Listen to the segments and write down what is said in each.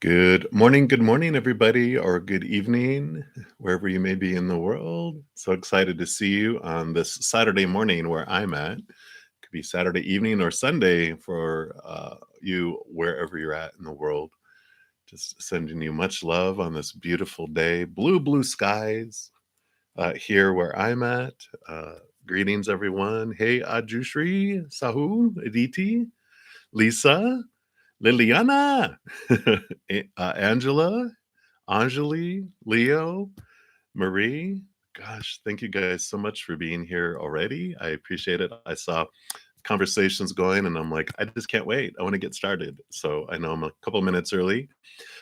good morning, everybody, or good evening, wherever you may be in the world. So excited to see you on this Saturday morning where I'm at. Could be Saturday evening or Sunday for you, wherever you're at in the world. Just sending you much love on this beautiful day. Blue skies here where I'm at. Greetings, everyone. Hey, Ajushri, Sahu, Aditi, Lisa, Liliana, Angela, Anjali, Leo, Marie. Gosh, thank you guys so much for being here already. I appreciate it. I saw conversations going and I'm like, I just can't wait. I want to get started. So I know I'm a couple minutes early,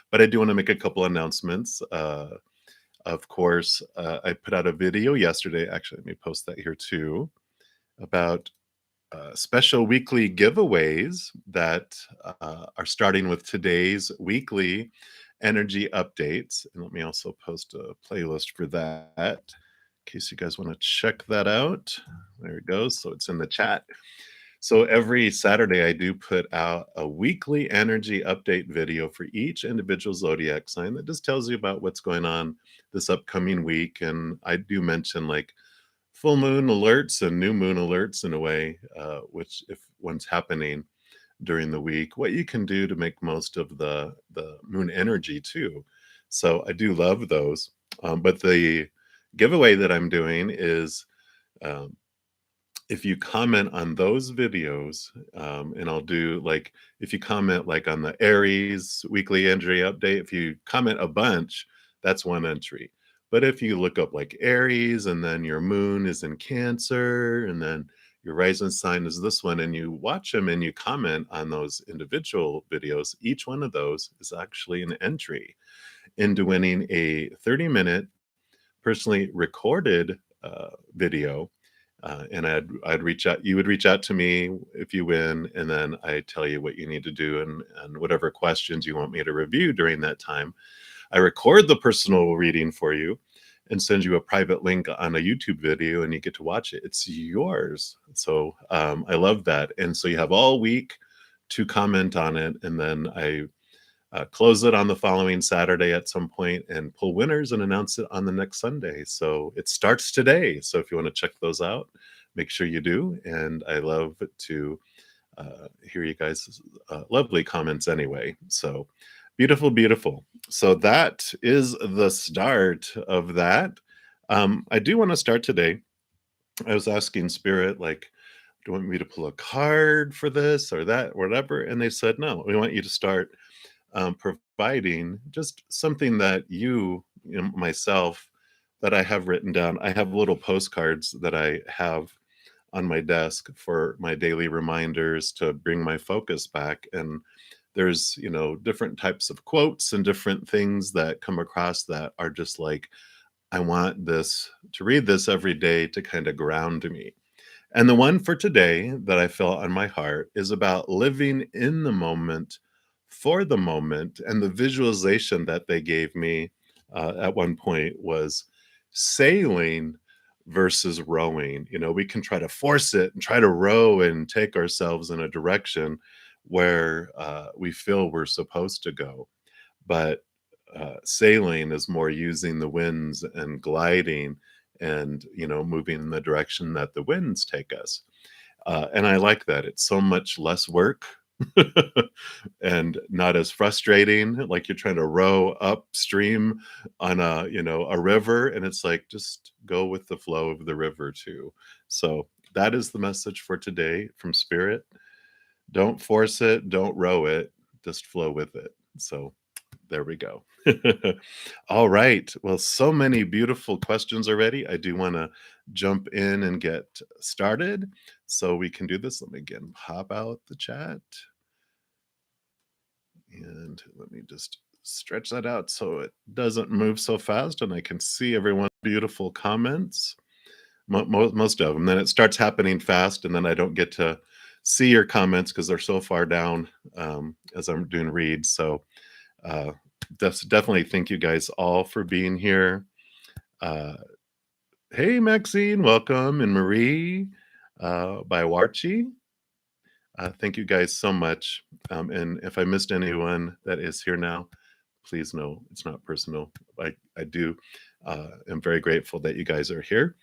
but I do want to make a couple announcements. Of course, I put out a video yesterday. Actually, let me post that here too about special weekly giveaways that are starting with today's weekly energy updates. And let me also post a playlist for that in case you guys want to check that out. There it goes. So it's in the chat. So every Saturday, I do put out a weekly energy update video for each individual zodiac sign that just tells you about what's going on this upcoming week. And I do mention like full moon alerts and new moon alerts in a way, which if one's happening during the week, what you can do to make most of the moon energy too. So I do love those. But the giveaway that I'm doing is um, if you comment on those videos, and I'll do like if you comment like on the Aries weekly entry update, if you comment a bunch, that's one entry. But if you look up like Aries and then your moon is in Cancer and then your rising sign is this one, and you watch them and you comment on those individual videos, each one of those is actually an entry into winning a 30-minute personally recorded video, and I'd reach out. You would reach out to me if you win, and then I tell you what you need to do and whatever questions you want me to review during that time. I record the personal reading for you and send you a private link on a YouTube video, and you get to watch it. It's yours. So I love that, and so you have all week to comment on it, and then I close it on the following Saturday at some point and pull winners and announce it on the next Sunday. So it starts today. So if you want to check those out, make sure you do. And I love to hear you guys' lovely comments anyway. So beautiful, beautiful. So that is the start of that. I do want to start today. I was asking Spirit, like, do you want me to pull a card for this or that, whatever? And they said, no, we want you to start providing just something that myself, that I have written down. I have little postcards that I have on my desk for my daily reminders to bring my focus back. And there's, different types of quotes and different things that come across that are just like, I want this to read this every day to kind of ground me. And the one for today that I felt on my heart is about living in the moment for the moment. And the visualization that they gave me at one point was sailing versus rowing. We can try to force it and try to row and take ourselves in a direction where we feel we're supposed to go. But sailing is more using the winds and gliding and moving in the direction that the winds take us, and I like that. It's so much less work and not as frustrating, like you're trying to row upstream on a river, and it's like just go with the flow of the river too. So that is the message for today from Spirit. Don't force it, don't row it, just flow with it. So there we go. All right. Well, so many beautiful questions already. I do want to jump in and get started so we can do this. Let me again pop out the chat. And let me just stretch that out so it doesn't move so fast and I can see everyone's beautiful comments. Most of them. Then it starts happening fast and then I don't get to see your comments because they're so far down as I'm doing reads. So definitely thank you guys all for being here. Hey, Maxine, welcome. And Marie by Warchi. Thank you guys so much. And if I missed anyone that is here now, Please know it's not personal. I do am very grateful that you guys are here.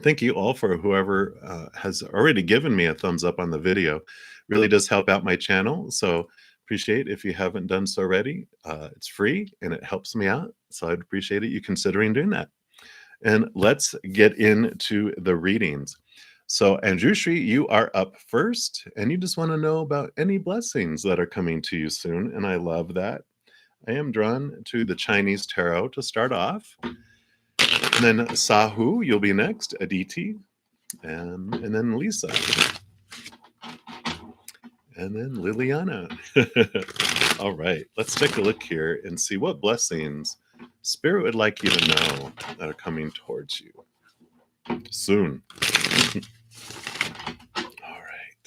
Thank you all for whoever has already given me a thumbs up on the video. Really does help out my channel. So appreciate if you haven't done so already. It's free and it helps me out. So I'd appreciate it you considering doing that. And let's get into the readings. So Andrewshri, you are up first, and you just want to know about any blessings that are coming to you soon. And I love that. I am drawn to the Chinese tarot to start off. And then Sahu, you'll be next, Aditi, and then Lisa, and then Liliana. All right, let's take a look here and see what blessings Spirit would like you to know that are coming towards you soon. All right.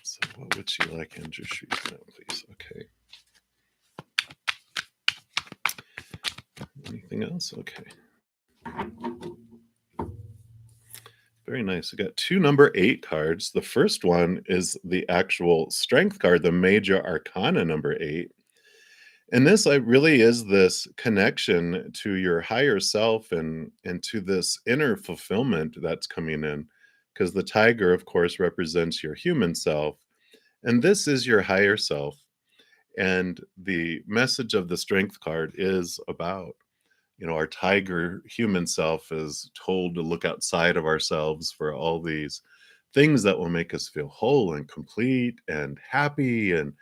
So what would you like Andrew Shreeve to know, please? Okay. Anything else? Okay. Very nice. We got two number 8 cards. The first one is the actual strength card, the major arcana number 8. And this really is this connection to your higher self and to this inner fulfillment that's coming in. Because the tiger, of course, represents your human self. And this is your higher self. And the message of the strength card is about, our tiger human self is told to look outside of ourselves for all these things that will make us feel whole and complete and happy and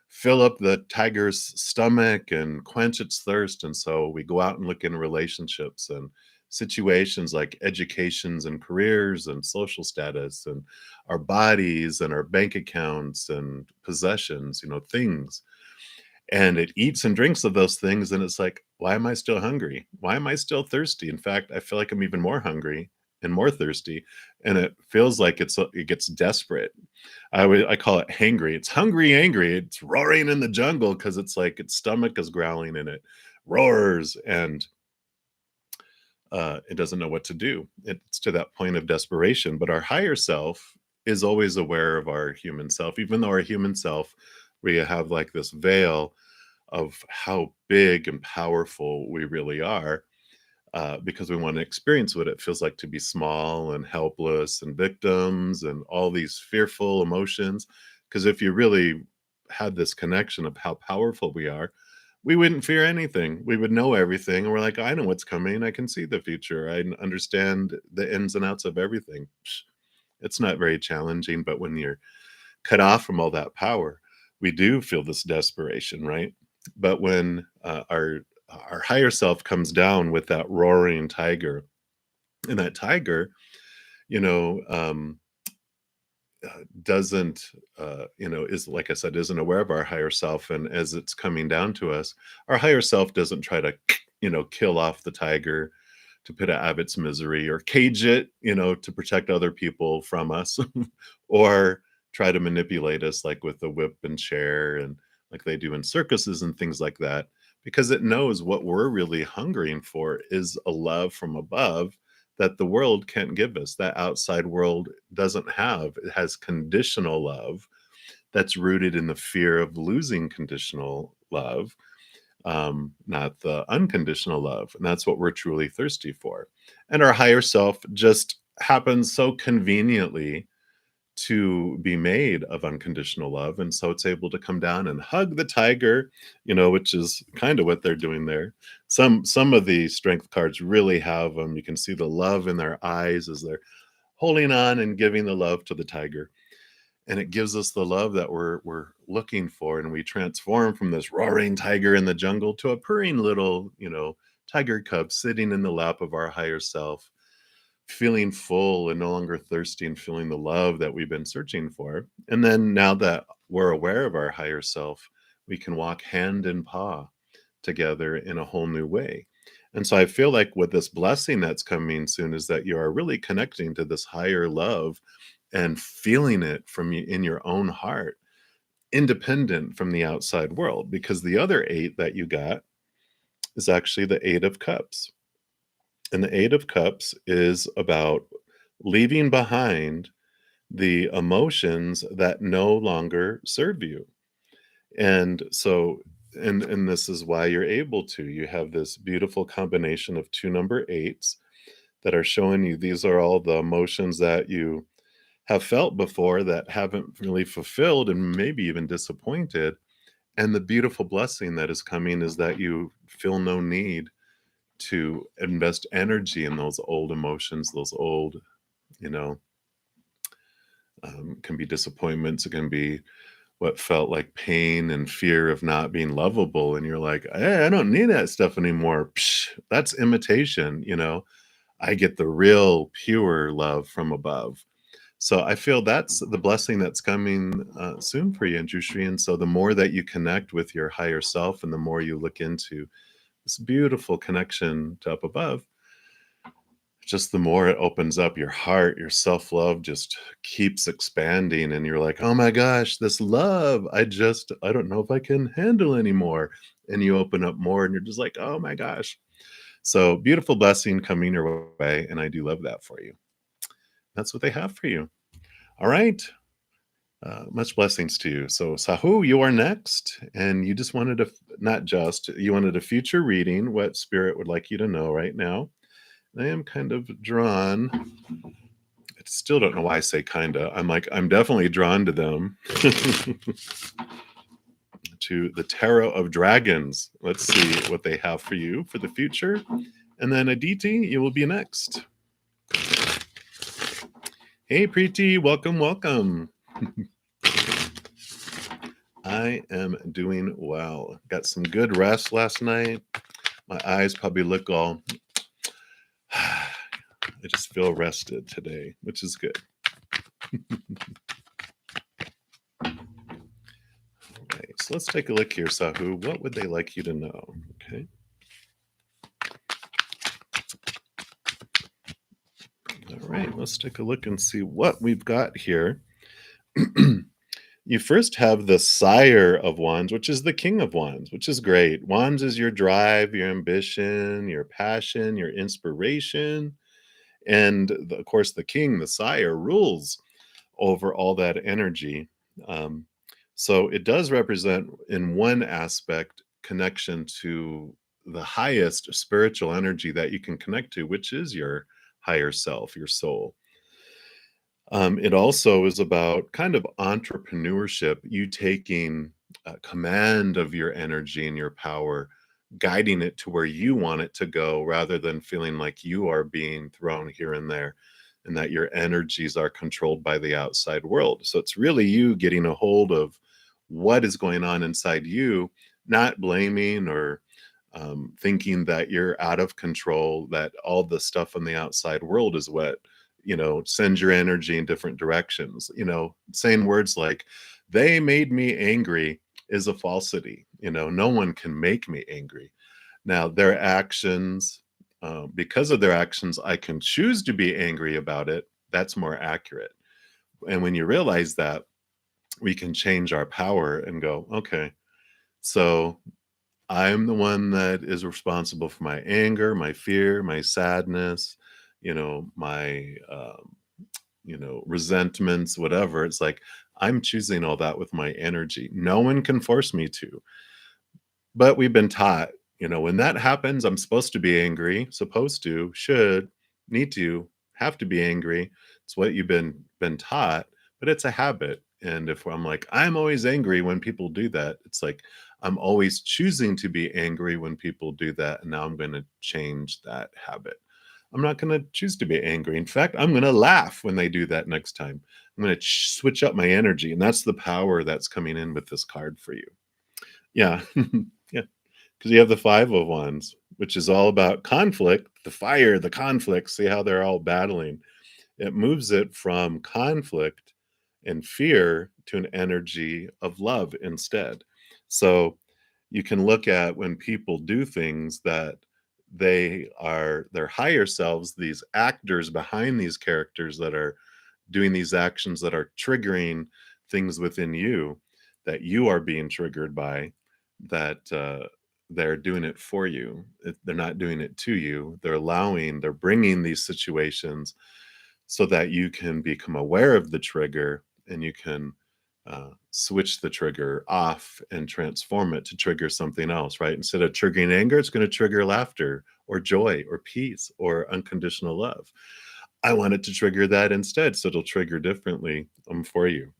fill up the tiger's stomach and quench its thirst. And so we go out and look in relationships and situations like educations and careers and social status and our bodies and our bank accounts and possessions, things. And it eats and drinks of those things. And it's like, why am I still hungry? Why am I still thirsty? In fact, I feel like I'm even more hungry and more thirsty. And it feels like it gets desperate. I call it hangry. It's hungry, angry. It's roaring in the jungle because it's like its stomach is growling and it roars and it doesn't know what to do. It's to that point of desperation. But our higher self is always aware of our human self, even though our human self, we have like this veil of how big and powerful we really are. Because we want to experience what it feels like to be small and helpless and victims and all these fearful emotions. Because if you really had this connection of how powerful we are, we wouldn't fear anything. We would know everything. And we're like, I know what's coming. I can see the future. I understand the ins and outs of everything. It's not very challenging. But when you're cut off from all that power, we do feel this desperation, right? But when our higher self comes down with that roaring tiger, and that tiger, you know, doesn't, is, like I said, isn't aware of our higher self. And as it's coming down to us, our higher self doesn't try to, kill off the tiger to put it out of its misery or cage it, to protect other people from us or try to manipulate us like with the whip and chair and like they do in circuses and things like that, because it knows what we're really hungering for is a love from above that the world can't give us, that outside world doesn't have. It has conditional love that's rooted in the fear of losing conditional love, not the unconditional love. And that's what we're truly thirsty for. And our higher self just happens so conveniently to be made of unconditional love. And so it's able to come down and hug the tiger, which is kind of what they're doing there. Some of the strength cards really have them. You can see the love in their eyes as they're holding on and giving the love to the tiger. And it gives us the love that we're looking for. And we transform from this roaring tiger in the jungle to a purring little, tiger cub sitting in the lap of our higher self, feeling full and no longer thirsty and feeling the love that we've been searching for. And then now that we're aware of our higher self, we can walk hand in paw together in a whole new way. And so I feel like with this blessing that's coming soon is that you are really connecting to this higher love and feeling it from you in your own heart, independent from the outside world, because the other 8 that you got is actually the 8 of Cups. And the 8 of Cups is about leaving behind the emotions that no longer serve you. And so and this is why you're able to. You have this beautiful combination of two number eights that are showing you these are all the emotions that you have felt before that haven't really fulfilled and maybe even disappointed. And the beautiful blessing that is coming is that you feel no need to invest energy in those old emotions, those old, you know, can be disappointments, it can be what felt like pain and fear of not being lovable. And you're like, hey, I don't need that stuff anymore. Psh, that's imitation, you know. I get the real pure love from above. So I feel that's the blessing that's coming soon for you, Anjushri. And so the more that you connect with your higher self and the more you look into this beautiful connection to up above, just the more it opens up your heart, your self-love just keeps expanding. And you're like, oh my gosh, this love, I don't know if I can handle anymore. And you open up more and you're just like, oh my gosh. So beautiful blessing coming your way. And I do love that for you. That's what they have for you. All right. Much blessings to you. So, Sahu, you are next. And you just wanted not just, you wanted a future reading, what spirit would like you to know right now. I am kind of drawn. I still don't know why I say kinda. I'm like, I'm definitely drawn to them. To the Tarot of Dragons. Let's see what they have for you for the future. And then Aditi, you will be next. Hey, Preeti, welcome, welcome. I am doing well. Got some good rest last night. My eyes probably look all, I just feel rested today, which is good. Okay, so let's take a look here, Sahu. What would they like you to know? Okay. All right, let's take a look and see what we've got here. You first have the Sire of Wands, which is the King of Wands, which is great. Wands is your drive, your ambition, your passion, your inspiration. And of course, the King, the Sire, rules over all that energy. Um, so it does represent, in one aspect, connection to the highest spiritual energy that you can connect to, which is your higher self, your soul. It also is about kind of entrepreneurship, you taking command of your energy and your power, guiding it to where you want it to go rather than feeling like you are being thrown here and there and that your energies are controlled by the outside world. So it's really you getting a hold of what is going on inside you, not blaming or thinking that you're out of control, that all the stuff in the outside world is what, sends your energy in different directions. Saying words like, they made me angry is a falsity. No one can make me angry. Now, their actions, because of their actions, I can choose to be angry about it. That's more accurate. And when you realize that, we can change our power and go, okay, so I'm the one that is responsible for my anger, my fear, my sadness, my resentments, whatever. It's like I'm choosing all that with my energy. No one can force me to. But we've been taught, when that happens, I'm supposed to be angry, supposed to, should, need to, have to be angry. It's what you've been taught, but it's a habit. And if I'm like, I'm always angry when people do that, it's like I'm always choosing to be angry when people do that. And now I'm going to change that habit. I'm not going to choose to be angry. In fact, I'm going to laugh when they do that next time. I'm going to switch up my energy. And that's the power that's coming in with this card for you. Yeah. Yeah. Because you have the Five of Wands, which is all about conflict, the fire, the conflict. See how they're all battling. It moves it from conflict and fear to an energy of love instead. So you can look at when people do things that they are their higher selves, these actors behind these characters that are doing these actions that are triggering things within you that you are being triggered by, that they're doing it for you. They're not doing it to you. They're bringing these situations so that you can become aware of the trigger and you can switch the trigger off and transform it to trigger something else, right? Instead of triggering anger, it's going to trigger laughter or joy or peace or unconditional love. I want it to trigger that instead, so it'll trigger differently for you.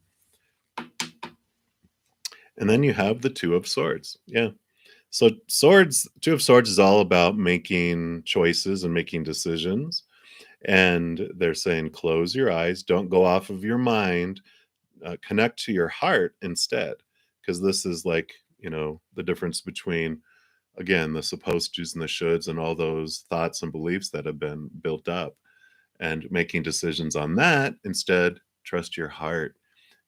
And then you have the Two of Swords. Yeah. So swords, Two of Swords is all about making choices and making decisions. And they're saying, close your eyes, don't go off of your mind, connect to your heart instead. Because this is like, the difference between, again, the supposed to's and the shoulds and all those thoughts and beliefs that have been built up, and making decisions on that. Instead, trust your heart,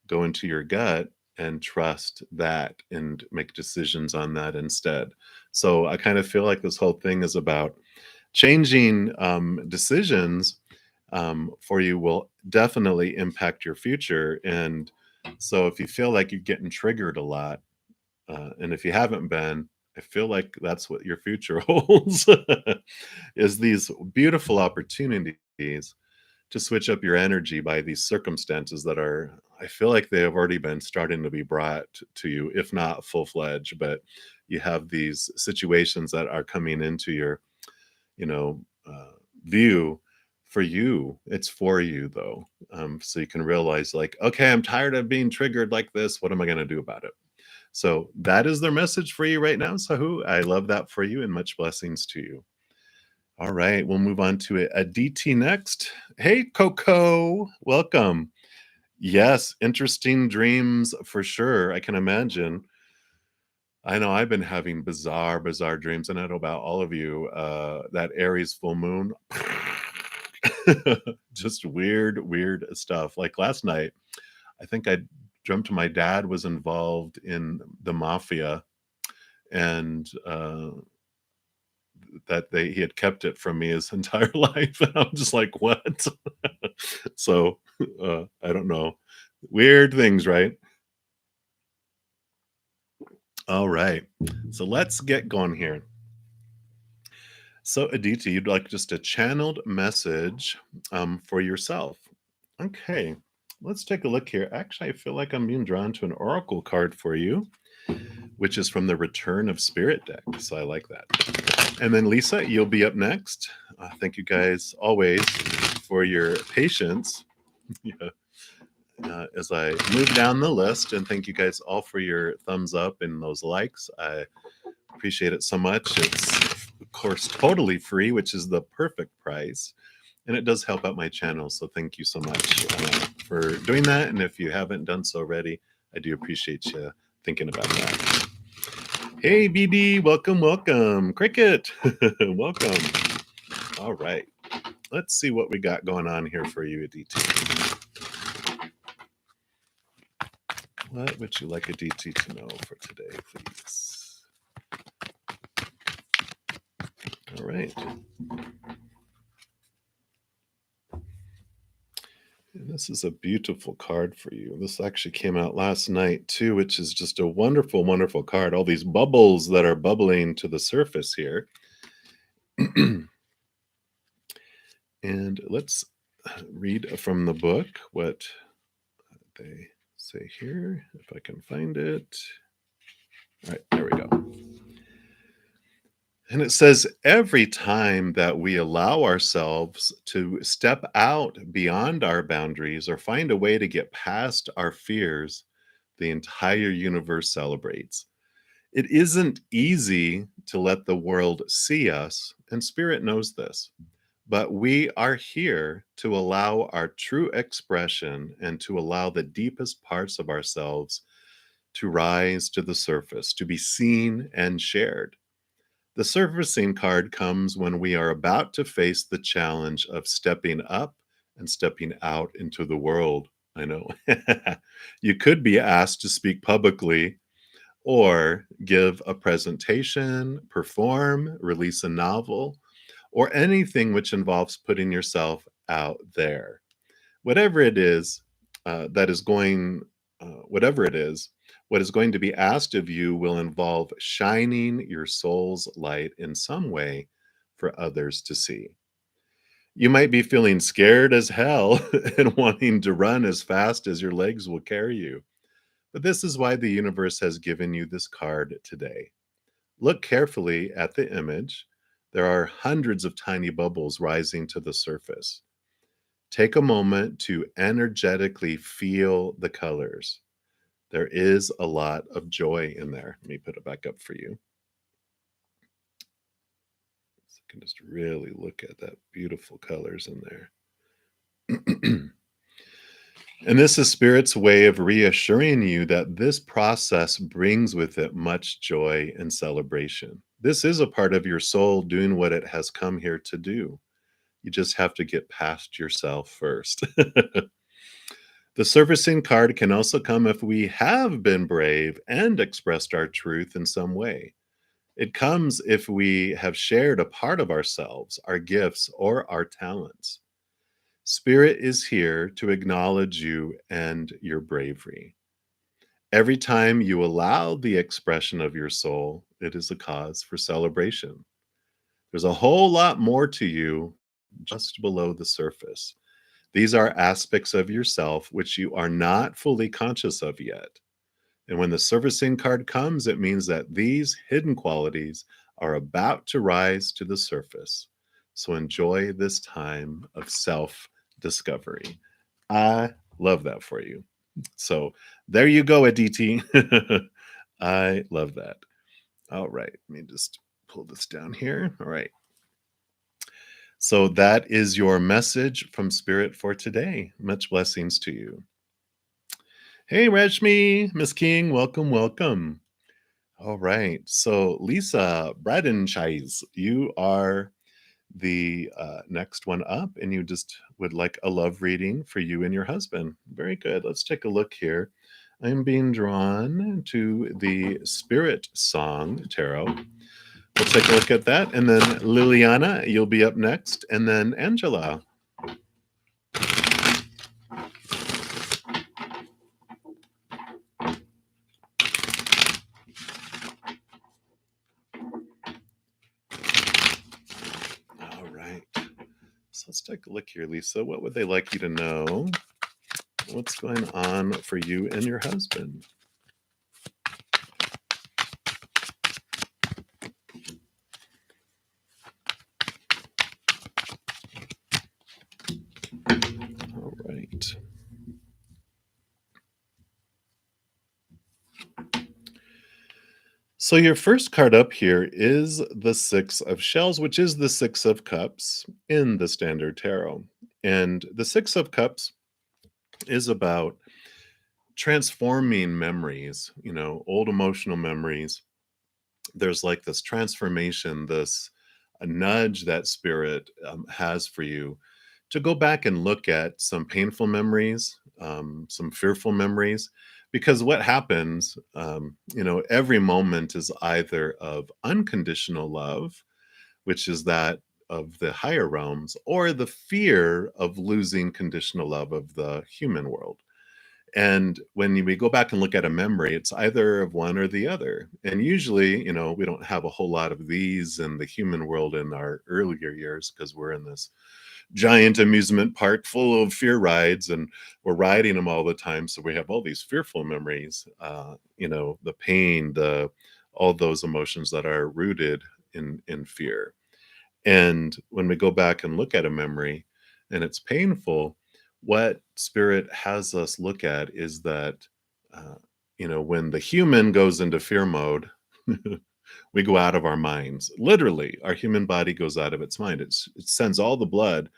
go into your gut and trust that and make decisions on that instead. So I kind of feel like this whole thing is about changing decisions for you will definitely impact your future. And so if you feel like you're getting triggered a lot, and if you haven't been, I feel like that's what your future holds, is these beautiful opportunities to switch up your energy by these circumstances that are, I feel like they have already been starting to be brought to you, if not full-fledged, but you have these situations that are coming into your, you know, view for you. It's for you though. So you can realize like, okay, I'm tired of being triggered like this. What am I going to do about it? So that is their message for you right now, Sahu. I love that for you and much blessings to you. All right, we'll move on to Aditi next. Hey, Coco, welcome. Yes, interesting dreams for sure. I can imagine. I know I've been having bizarre dreams, and I know about all of you. That Aries full moon, just weird stuff. Like last night, I think I dreamt my dad was involved in the mafia, and that he had kept it from me his entire life, and I'm just like, what? So I don't know, weird things, right? All right, so let's get going here. So Aditi, you'd like just a channeled message for yourself. Okay, let's take a look here. Actually, I feel like I'm being drawn to an oracle card for you, which is from the Return of Spirit deck, so I like that. And then Lisa, you'll be up next. Thank you guys always for your patience as I move down the list. And thank you guys all for your thumbs up and those likes. I appreciate it so much. It's, of course, totally free, which is the perfect price. And it does help out my channel. So thank you so much for doing that. And if you haven't done so already, I do appreciate you thinking about that. Hey, BB, welcome. Cricket, welcome. All right, let's see what we got going on here for you, Aditi. What would you like Aditi to know for today, please? All right. And this is a beautiful card for you. This actually came out last night too, which is just a wonderful card. All these bubbles that are bubbling to the surface here. And let's read from the book what they say here, if I can find it. All right, there we go. And it says, every time that we allow ourselves to step out beyond our boundaries or find a way to get past our fears, the entire universe celebrates. It isn't easy to let the world see us, and Spirit knows this, but we are here to allow our true expression and to allow the deepest parts of ourselves to rise to the surface, to be seen and shared. The surfacing card comes when we are about to face the challenge of stepping up and stepping out into the world. I know. You could be asked to speak publicly or give a presentation, perform, release a novel, or anything which involves putting yourself out there. Whatever it is that is going, whatever it is, what is going to be asked of you will involve shining your soul's light in some way for others to see. You might be feeling scared as hell and wanting to run as fast as your legs will carry you. But this is why the universe has given you this card today. Look carefully at the image. There are hundreds of tiny bubbles rising to the surface. Take a moment to energetically feel the colors. There is a lot of joy in there. Let me put it back up for you. So you can just really look at that beautiful colors in there. And this is Spirit's way of reassuring you that this process brings with it much joy and celebration. This is a part of your soul doing what it has come here to do. You just have to get past yourself first. The servicing card can also come if we have been brave and expressed our truth in some way. It comes if we have shared a part of ourselves, our gifts, or our talents. Spirit is here to acknowledge you and your bravery. Every time you allow the expression of your soul, it is a cause for celebration. There's a whole lot more to you just below the surface. These are aspects of yourself which you are not fully conscious of yet. And when the servicing card comes, it means that these hidden qualities are about to rise to the surface. So enjoy this time of self-discovery. I love that for you. So there you go, Aditi. I love that. All right, let me just pull this down here. All right. So that is your message from Spirit for today. Much blessings to you. Hey, Rashmi, Miss King, welcome, welcome. All right. So, Lisa Bradenchise, you are the next one up, and you just would like a love reading for you and your husband. Very good. Let's take a look here. I'm being drawn to the Spirit Song Tarot. We'll take a look at that. And then Liliana, you'll be up next. And then Angela. All right. So let's take a look here, Lisa. What would they like you to know? What's going on for you and your husband? All right. So your first card up here is the Six of Shells, which is the Six of Cups in the Standard Tarot. And the Six of Cups is about transforming memories, old emotional memories. There's like this transformation, this a nudge that Spirit has for you to go back and look at some painful memories, some fearful memories, because what happens, every moment is either of unconditional love, which is that of the higher realms, or the fear of losing conditional love of the human world. And when we go back and look at a memory, it's either of one or the other. And usually, we don't have a whole lot of these in the human world in our earlier years because we're in this giant amusement park full of fear rides and we're riding them all the time. So we have all these fearful memories, the pain, all those emotions that are rooted in fear. And when we go back and look at a memory and it's painful, what Spirit has us look at is that, when the human goes into fear mode, we go out of our minds. Literally, our human body goes out of its mind. It sends all the blood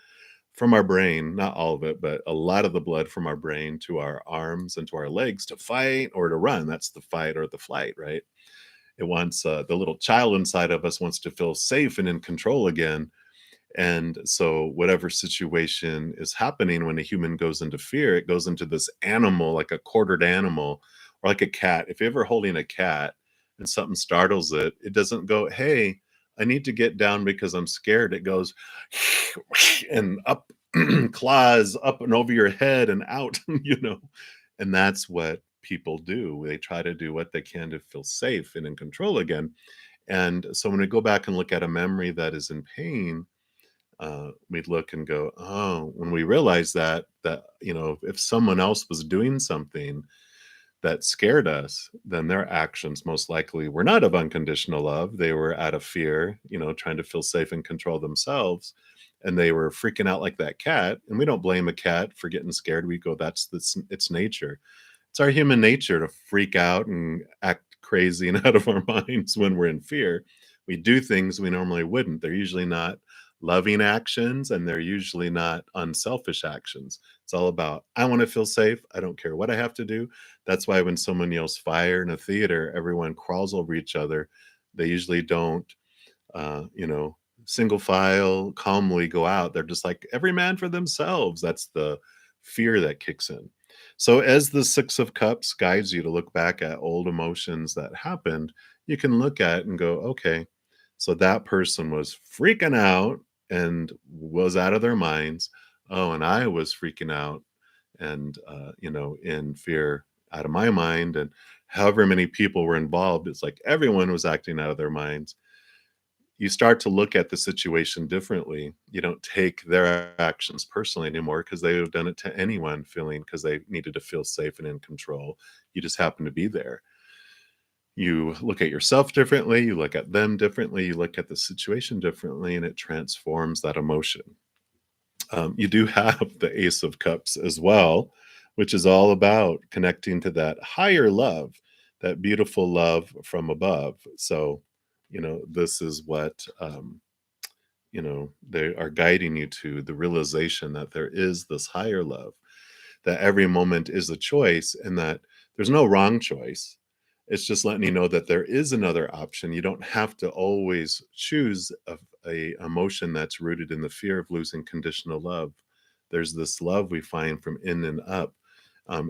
from our brain, not all of it, but a lot of the blood from our brain to our arms and to our legs to fight or to run. That's the fight or the flight, right? It wants the little child inside of us wants to feel safe and in control again. And so, whatever situation is happening when a human goes into fear, it goes into this animal, like a quartered animal, or like a cat. If you're ever holding a cat and something startles it, it doesn't go, "Hey, I need to get down because I'm scared." It goes and up, claws up and over your head and out, And that's what people do. They try to do what they can to feel safe and in control again. And so, when we go back and look at a memory that is in pain, we'd look and go, oh, when we realize that if someone else was doing something that scared us, then their actions most likely were not of unconditional love. They were out of fear, trying to feel safe and control themselves. And they were freaking out like that cat. And we don't blame a cat for getting scared. We go, its nature. It's our human nature to freak out and act crazy and out of our minds when we're in fear. We do things we normally wouldn't. They're usually not loving actions, and they're usually not unselfish actions. It's all about, I want to feel safe. I don't care what I have to do. That's why when someone yells fire in a theater, everyone crawls over each other. They usually don't, uh, you know, single file calmly go out. They're just like, every man for themselves. That's the fear that kicks in. So, as the Six of Cups guides you to look back at old emotions that happened, you can look at and go, okay, so that person was freaking out and was out of their minds. Oh, and I was freaking out and, in fear out of my mind. And however many people were involved, it's like everyone was acting out of their minds. You start to look at the situation differently. You don't take their actions personally anymore because they would have done it to anyone feeling because they needed to feel safe and in control. You just happen to be there. You look at yourself differently, you look at them differently, you look at the situation differently, and it transforms that emotion. You do have the Ace of Cups as well, which is all about connecting to that higher love, that beautiful love from above. So, this is what, they are guiding you to the realization that there is this higher love, that every moment is a choice, and that there's no wrong choice. It's just letting you know that there is another option. You don't have to always choose a emotion that's rooted in the fear of losing conditional love. There's this love we find from in and up,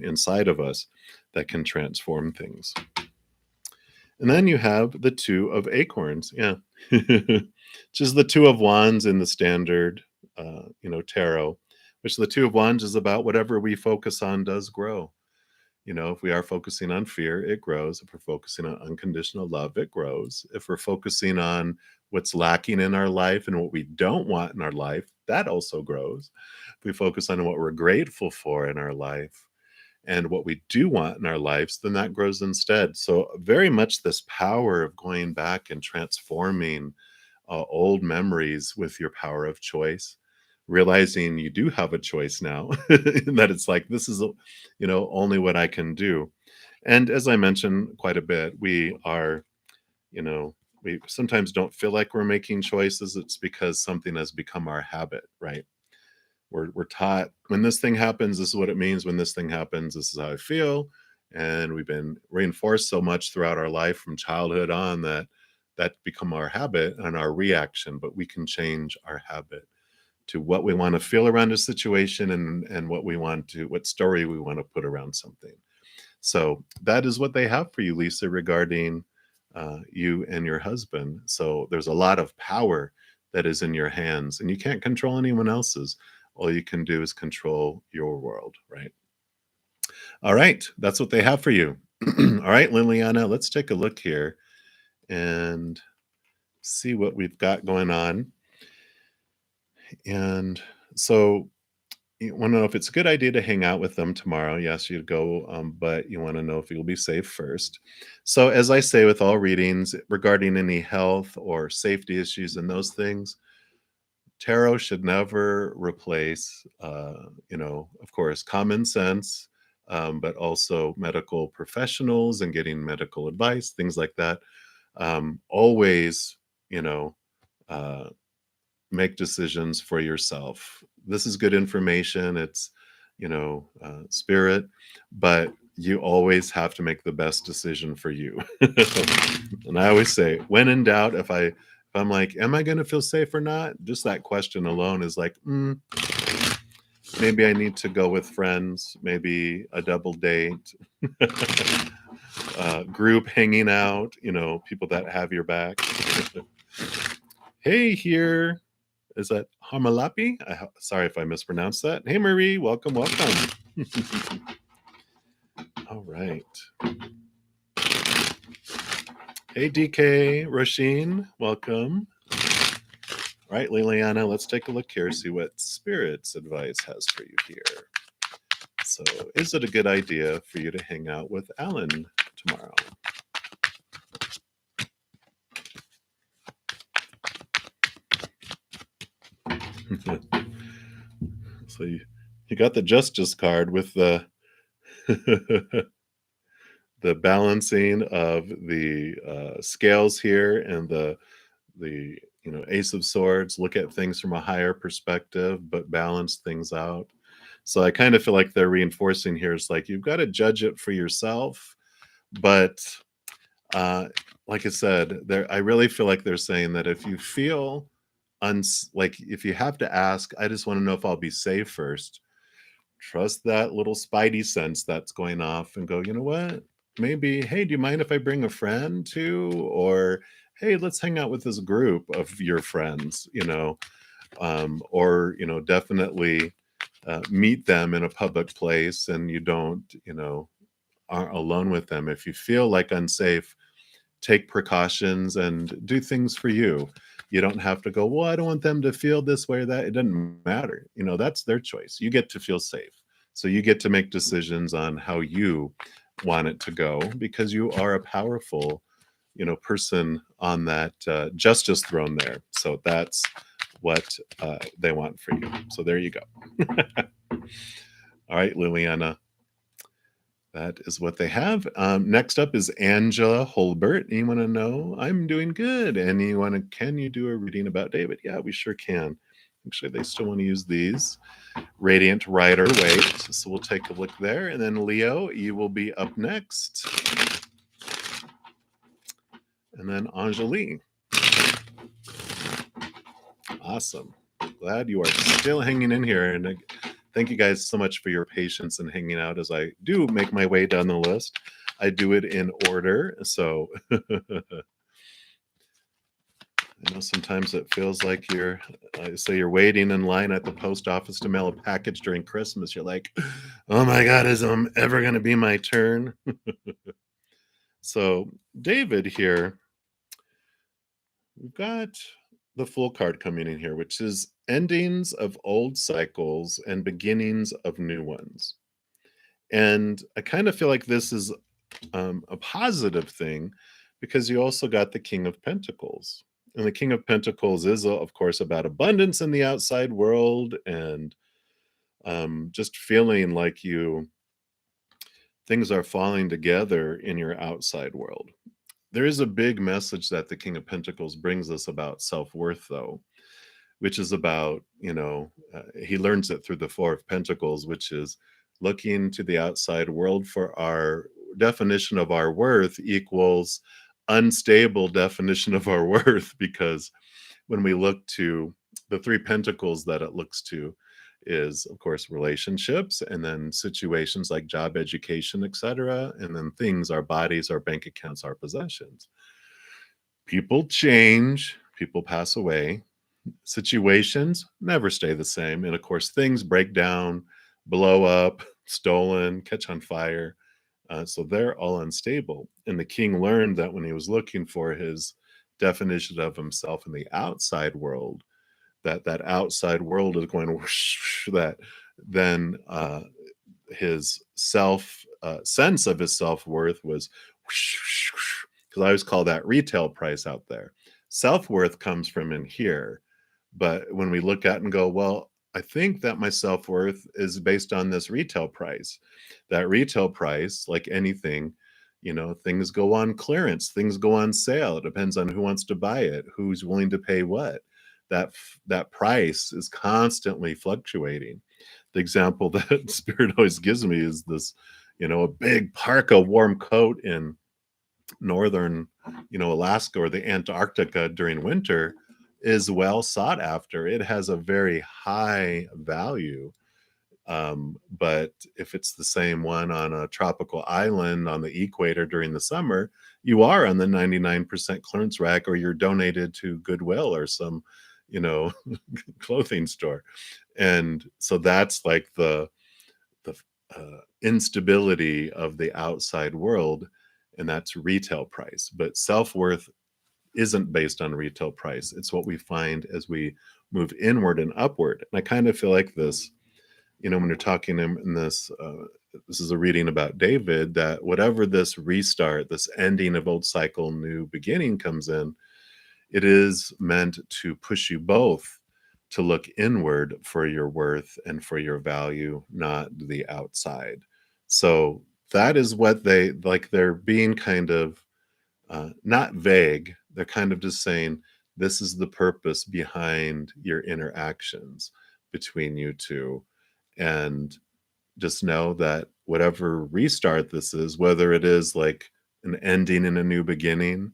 inside of us, that can transform things. And then you have the Two of Acorns. Yeah. Which is the Two of Wands in the standard, tarot, which the Two of Wands is about whatever we focus on does grow. If we are focusing on fear, it grows. If we're focusing on unconditional love, it grows. If we're focusing on what's lacking in our life and what we don't want in our life, that also grows. If we focus on what we're grateful for in our life and what we do want in our lives, then that grows instead. So, very much this power of going back and transforming old memories with your power of choice, realizing you do have a choice now, and that it's like, this is, only what I can do. And as I mentioned quite a bit, we are, we sometimes don't feel like we're making choices. It's because something has become our habit, right? We're taught when this thing happens, this is what it means. When this thing happens, this is how I feel. And we've been reinforced so much throughout our life from childhood on that become our habit and our reaction. But we can change our habit to what we want to feel around a situation, and what story we want to put around something. So that is what they have for you, Lisa, regarding you and your husband. So there's a lot of power that is in your hands, and you can't control anyone else's. All you can do is control your world, right? All right, that's what they have for you. All right, Liliana, let's take a look here and see what we've got going on. And so you want to know if it's a good idea to hang out with them tomorrow. Yes, you'd go, but you want to know if you'll be safe first. So, as I say with all readings regarding any health or safety issues and those things, tarot should never replace, of course, common sense, but also medical professionals and getting medical advice, things like that. Always, you know, uh, make decisions for yourself. This is good information. It's, spirit, but you always have to make the best decision for you. And I always say, when in doubt, if I'm like, am I going to feel safe or not? Just that question alone is like, maybe I need to go with friends, maybe a double date, group hanging out, people that have your back. Hey, here. Is that Hamalapi? Sorry if I mispronounced that. Hey, Marie, welcome, welcome. All right. Hey, DK, Rasheen, welcome. All right, Liliana, let's take a look here, see what Spirit's advice has for you here. So is it a good idea for you to hang out with Alan tomorrow? So you got the Justice card with the the balancing of the scales here, and the Ace of Swords. Look at things from a higher perspective, but balance things out. So I kind of feel like they're reinforcing here. It's like you've got to judge it for yourself, but like I said, I really feel like they're saying that if you feel like if you have to ask, I just want to know if I'll be safe first. Trust that little spidey sense that's going off and go, you know what? Maybe, hey, do you mind if I bring a friend too? Or, hey, let's hang out with this group of your friends, or, definitely meet them in a public place, and you don't, aren't alone with them. If you feel like unsafe, take precautions and do things for you. You don't have to go, well, I don't want them to feel this way or that. It doesn't matter. That's their choice. You get to feel safe. So you get to make decisions on how you want it to go, because you are a powerful, person on that justice throne there. So that's what they want for you. So there you go. All right, Liliana. That is what they have. Next up is Angela Holbert. Anyone to know? I'm doing good. Can you do a reading about David? Yeah, we sure can. Actually, they still want to use these. Radiant Rider Waite. So we'll take a look there. And then Leo, you will be up next. And then Anjali. Awesome. Glad you are still hanging in here. And thank you guys so much for your patience and hanging out as I do make my way down the list. I do it in order. So I know sometimes it feels like you're waiting in line at the post office to mail a package during Christmas. You're like, oh my God, is it ever going to be my turn? So David here, we've got the Fool card coming in here, which is endings of old cycles and beginnings of new ones. And I kind of feel like this is a positive thing, because you also got the King of Pentacles. And the King of Pentacles is, of course, about abundance in the outside world, and just feeling like things are falling together in your outside world. There is a big message that the King of Pentacles brings us about self-worth, though, which is about, he learns it through the Four of Pentacles, which is looking to the outside world for our definition of our worth equals unstable definition of our worth, because when we look to the three pentacles that it looks to is, of course, relationships, and then situations like job, education, etc., and then things, our bodies, our bank accounts, our possessions. People change, people pass away, situations never stay the same, and of course things break down, blow up, stolen, catch on fire. So they're all unstable. And the king learned that when he was looking for his definition of himself in the outside world, that outside world is going whoosh, that then his sense of his self-worth was, because I always call that retail price out there. Self-worth comes from in here. But when we look at and go, well, I think that my self-worth is based on this retail price. That retail price, like anything, things go on clearance, things go on sale. It depends on who wants to buy it, who's willing to pay what. That price is constantly fluctuating. The example that Spirit always gives me is this, a big parka warm coat in northern, Alaska or the Antarctica during winter is well sought after. It has a very high value. But if it's the same one on a tropical island on the equator during the summer, you are on the 99% clearance rack, or you're donated to Goodwill or some, clothing store. And so that's like the instability of the outside world, and that's retail price. But self-worth isn't based on retail price. It's what we find as we move inward and upward. And I kind of feel like this when you're talking in this, this is a reading about David, that whatever this restart, this ending of old cycle, new beginning comes in, it is meant to push you both to look inward for your worth and for your value, not the outside. So that is what they like. They're being kind of not vague. They're kind of just saying, this is the purpose behind your interactions between you two. And just know that whatever restart this is, whether it is like an ending and a new beginning,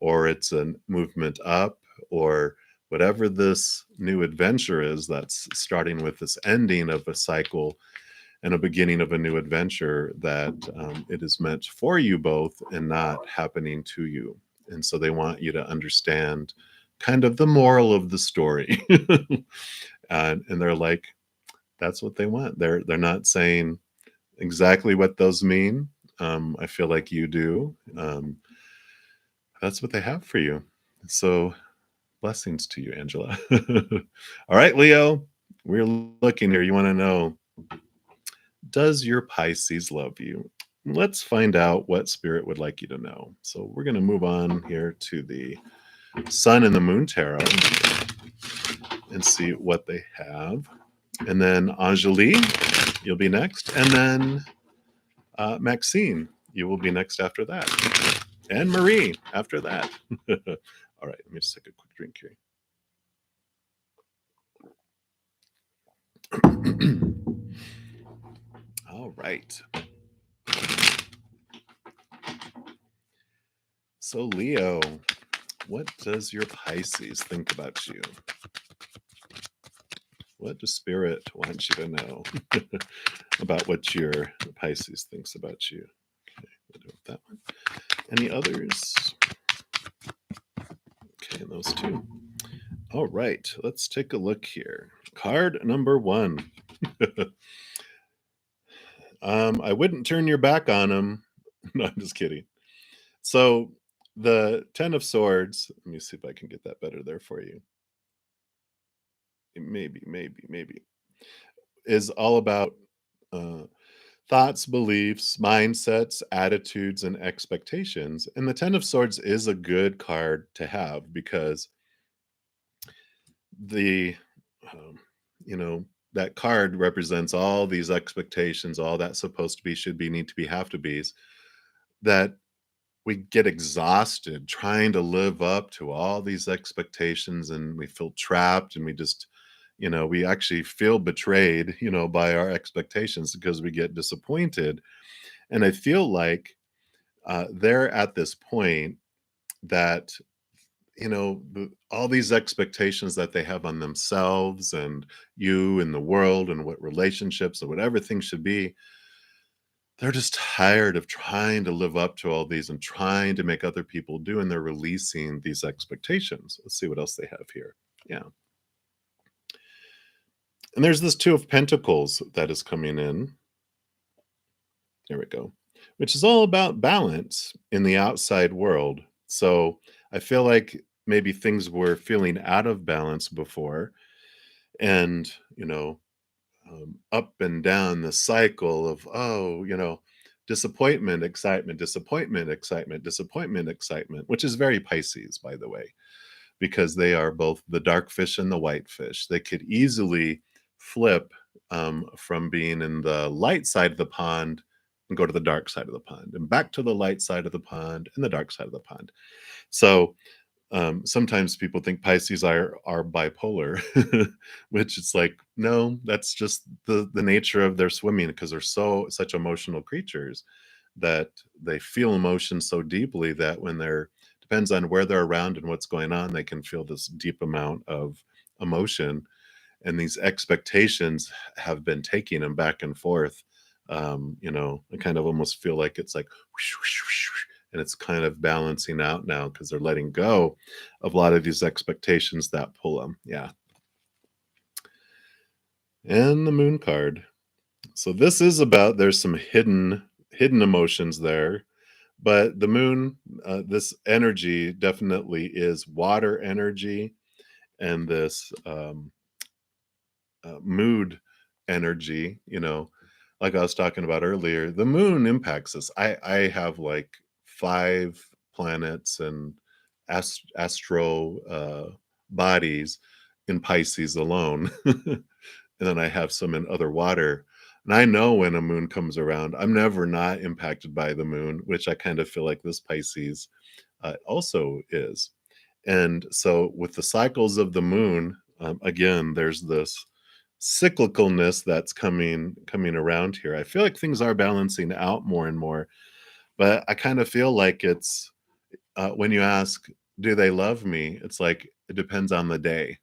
or it's a movement up, or whatever this new adventure is that's starting with this ending of a cycle and a beginning of a new adventure, that it is meant for you both and not happening to you. And so they want you to understand kind of the moral of the story. And they're like, that's what they want. They're not saying exactly what those mean. I feel like you do. That's what they have for you. So blessings to you, Angela. All right, Leo, we're looking here. You want to know, does your Pisces love you? Let's find out what Spirit would like you to know. So we're going to move on here to the Sun and the Moon Tarot and see what they have. And then Anjali, you'll be next. And then Maxine, you will be next after that. And Marie after that. All right, let me just take a quick drink here. All right. So, Leo, what does your Pisces think about you? What does Spirit want you to know about what your Pisces thinks about you? Okay, we'll do that one. Any others? Okay, those two. All right, let's take a look here. Card number 1. I wouldn't turn your back on him. No, I'm just kidding. So the 10 of Swords, let me see if I can get that better there for you. Maybe, is all about thoughts, beliefs, mindsets, attitudes, and expectations. And the 10 of Swords is a good card to have because the, that card represents all these expectations, all that's supposed to be, should be, need to be, have to be's, that we get exhausted trying to live up to all these expectations, and we feel trapped, and we just, we actually feel betrayed, by our expectations because we get disappointed. And I feel like they're at this point that, all these expectations that they have on themselves and you and the world and what relationships and whatever things should be, they're just tired of trying to live up to all these and trying to make other people do, and they're releasing these expectations. Let's see what else they have here. Yeah. And there's this 2 of Pentacles that is coming in. There we go. Which is all about balance in the outside world. So I feel like maybe things were feeling out of balance before, and, up and down the cycle of, disappointment, excitement, disappointment, excitement, disappointment, excitement, which is very Pisces, by the way, because they are both the dark fish and the white fish. They could easily flip from being in the light side of the pond and go to the dark side of the pond, and back to the light side of the pond and the dark side of the pond. So sometimes people think Pisces are bipolar, which it's like, no, that's just the nature of their swimming, because they're such emotional creatures that they feel emotion so deeply that when they're, depends on where they're around and what's going on, they can feel this deep amount of emotion. And these expectations have been taking them back and forth. I kind of almost feel like it's like whoosh, whoosh, whoosh, whoosh, and it's kind of balancing out now because they're letting go of a lot of these expectations that pull them. Yeah. And the Moon card. So this is about, there's some hidden emotions there, but the Moon, this energy definitely is water energy, and this mood energy, like I was talking about earlier, the moon impacts us. I have like 5 planets and astro bodies in Pisces alone. And then I have some in other water. And I know when a moon comes around, I'm never not impacted by the moon, which I kind of feel like this Pisces also is. And so, with the cycles of the moon, again, there's this cyclicalness that's coming around here. I feel like things are balancing out more and more, but I kind of feel like it's when you ask, "Do they love me?" It's like it depends on the day.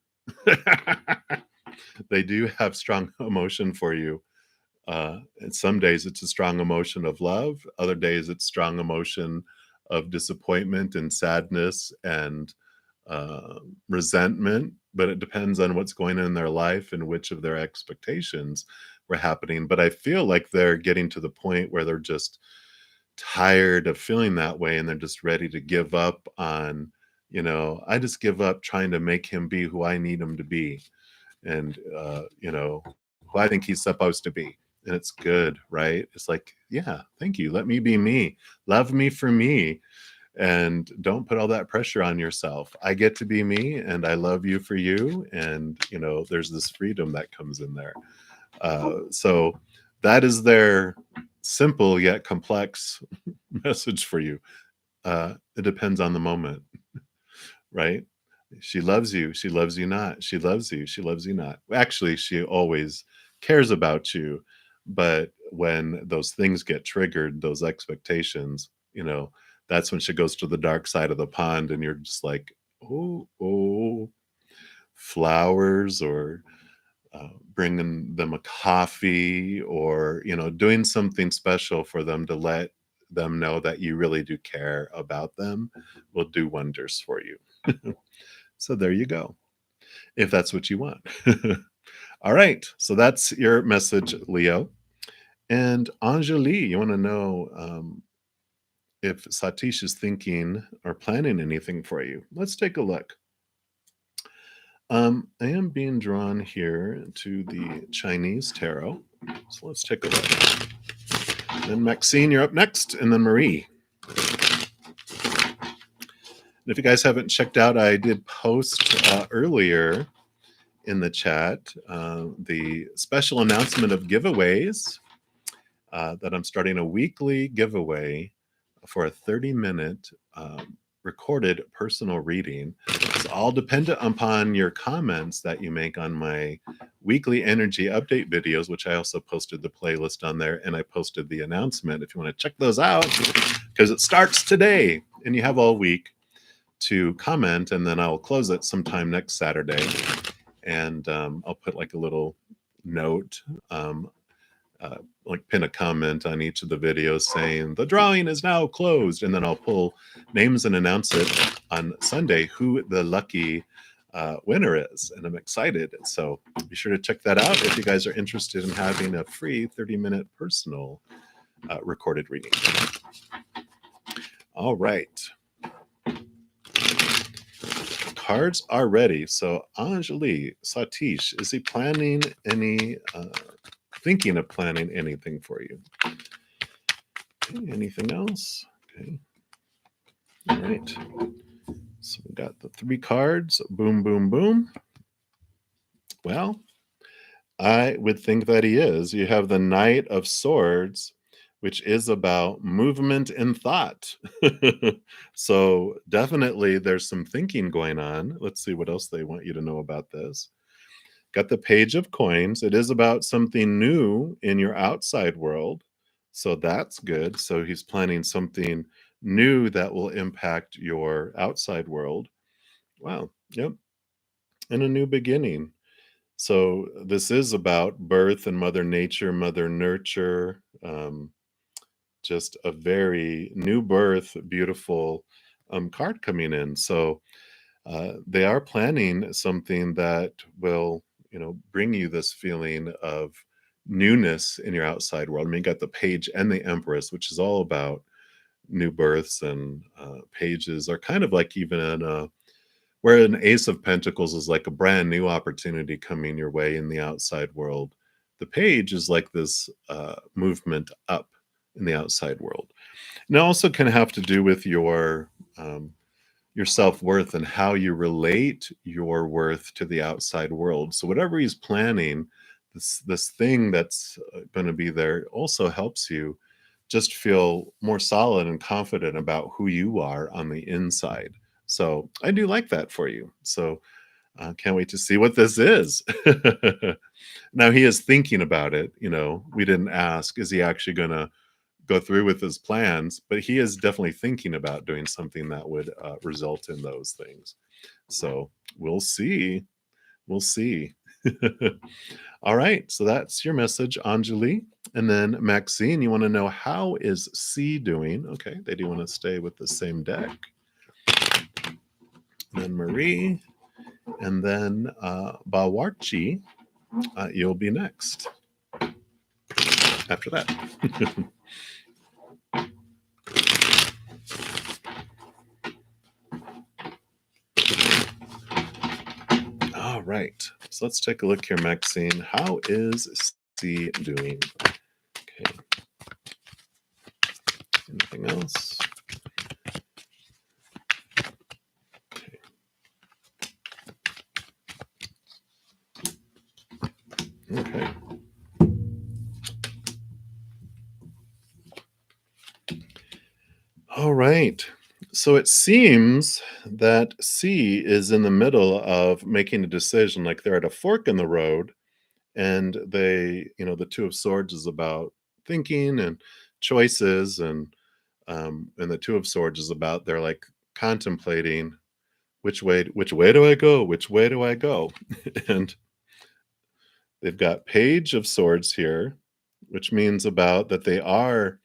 They do have strong emotion for you. And some days it's a strong emotion of love. Other days it's strong emotion of disappointment and sadness and uh, resentment. But it depends on what's going on in their life and which of their expectations were happening. But I feel like they're getting to the point where they're just tired of feeling that way and they're just ready to give up on, I just give up trying to make him be who I need him to be and who I think he's supposed to be. And it's good, right? It's like, yeah, thank you. Let me be me. Love me for me. And don't put all that pressure on yourself. I get to be me and I love you for you. And, there's this freedom that comes in there. So that is their simple yet complex message for you. It depends on the moment, right? She loves you. She loves you not. She loves you. She loves you not. Actually, she always cares about you. But when those things get triggered, those expectations, that's when she goes to the dark side of the pond and you're just like, oh, flowers or bringing them a coffee or, doing something special for them to let them know that you really do care about them will do wonders for you. So there you go, if that's what you want. All right. So that's your message, Leo. And Anjali, you want to know if Satish is thinking or planning anything for you? Let's take a look. I am being drawn here to the Chinese tarot. So let's take a look. Then Maxine, you're up next, and then Marie. And if you guys haven't checked out, I did post earlier in the chat the special announcement of giveaways that I'm starting a weekly giveaway for a 30-minute recorded personal reading. It's all dependent upon your comments that you make on my weekly energy update videos, which I also posted the playlist on there, and I posted the announcement if you want to check those out, because it starts today and you have all week to comment, and then I'll close it sometime next Saturday. And I'll put like a little note, like pin a comment on each of the videos saying the drawing is now closed. And then I'll pull names and announce it on Sunday who the lucky winner is. And I'm excited. So be sure to check that out if you guys are interested in having a free 30-minute personal recorded reading. All right. Cards are ready. So Anjali, Satish, is he planning any, thinking of planning anything for you? Okay, anything else? Okay. All right. So we got the 3 cards. Boom, boom, boom. Well, I would think that he is. You have the Knight of Swords, which is about movement and thought. So definitely there's some thinking going on. Let's see what else they want you to know about this. Got the Page of Coins. It is about something new in your outside world. So that's good. So he's planning something new that will impact your outside world. Wow. Yep. And a new beginning. So this is about birth and Mother Nature, Mother Nurture. Just a very new birth, beautiful card coming in. So they are planning something that will, bring you this feeling of newness in your outside world. I mean, you got the Page and the Empress, which is all about new births, and pages are kind of like even in a, where an Ace of Pentacles is like a brand new opportunity coming your way in the outside world. the page is like this movement up in the outside world. And it also can have to do with your self-worth and how you relate your worth to the outside world. So whatever he's planning, this thing that's going to be there also helps you just feel more solid and confident about who you are on the inside. So I do like that for you. So can't wait to see what this is. Now he is thinking about it. We didn't ask, is he actually going to go through with his plans? But he is definitely thinking about doing something that would result in those things. So we'll see. We'll see. All right. So that's your message, Anjali. And then Maxine, you want to know, how is C doing? Okay. They do want to stay with the same deck. And then Marie. And then Bawarchi, you'll be next after that. All right. So let's take a look here, Maxine. How is C doing? Okay. Anything else? Okay. Okay. All right. So it seems that C is in the middle of making a decision, like they're at a fork in the road, and the Two of Swords is about thinking and choices, and the Two of Swords is about, they're like contemplating which way do I go? Which way do I go? And they've got Page of Swords here, which means about that they are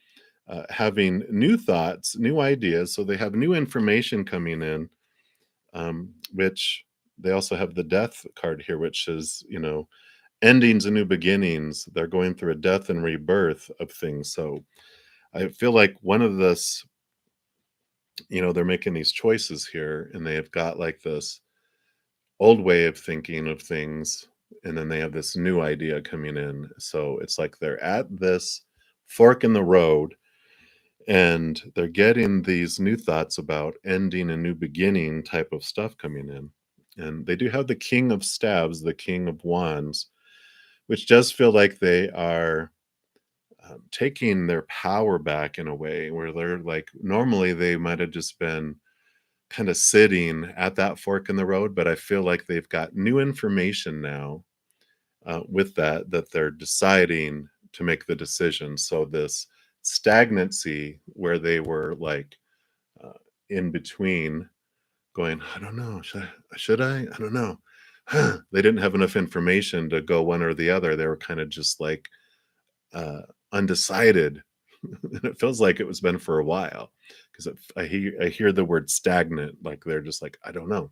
having new thoughts, new ideas. So they have new information coming in, which they also have the Death card here, which is, endings and new beginnings. They're going through a death and rebirth of things. So I feel like one of this, they're making these choices here, and they've got like this old way of thinking of things, and then they have this new idea coming in. So it's like they're at this fork in the road, and they're getting these new thoughts about ending and new beginning type of stuff coming in. And they do have the King of Stabs, the King of Wands, which does feel like they are taking their power back in a way where they're like, normally they might have just been kind of sitting at that fork in the road, but I feel like they've got new information now with that they're deciding to make the decision. So this stagnancy where they were like uh, in between, going, I don't know, I don't know. They didn't have enough information to go one or the other. They were kind of just like uh, undecided. And it feels like it was been for a while, because I hear the word stagnant, like they're just like, I don't know.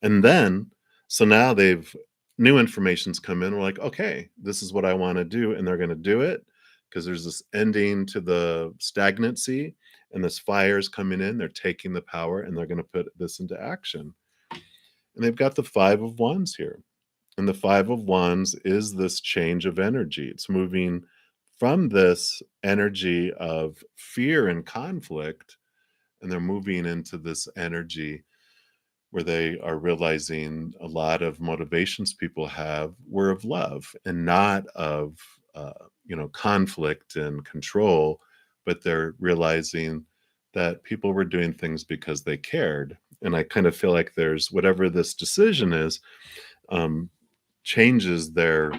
And then, so now they've new information's come in. We're like, okay, this is what I want to do, and they're going to do it, because there's this ending to the stagnancy, and this fire's coming in. They're taking the power, and they're going to put this into action. And they've got the Five of Wands here. And the Five of Wands is this change of energy. It's moving from this energy of fear and conflict, and they're moving into this energy where they are realizing a lot of motivations people have were of love and not of conflict and control, but they're realizing that people were doing things because they cared. And I kind of feel like there's, whatever this decision is, changes their,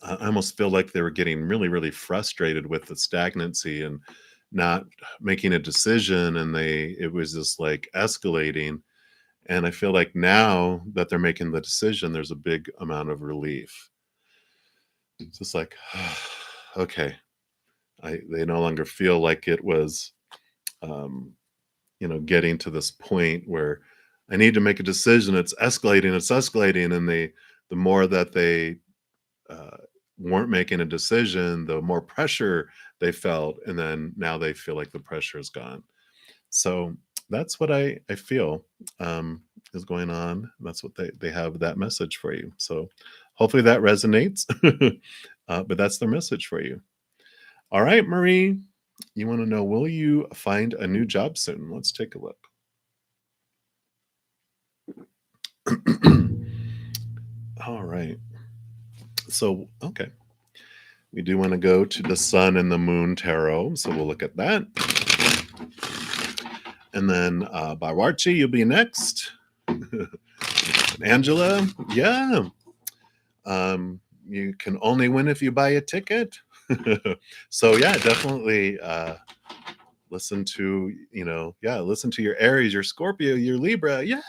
I almost feel like they were getting really, really frustrated with the stagnancy and not making a decision, and it was just like escalating. And I feel like now that they're making the decision, there's a big amount of relief. It's just like, okay, they no longer feel like it was, getting to this point where I need to make a decision. It's escalating, and the more that they uh, weren't making a decision, the more pressure they felt, and then now they feel like the pressure is gone. So that's what I feel is going on. That's what they have that message for you. So hopefully that resonates. But that's their message for you. All right, Marie, you want to know, will you find a new job soon? Let's take a look. All right. So, okay. We do want to go to the Sun and the Moon Tarot. So we'll look at that. And then Bawarchi, you'll be next. Angela, yeah. You can only win if you buy a ticket. So yeah, definitely listen to, listen to your Aries, your Scorpio, your Libra. Yeah.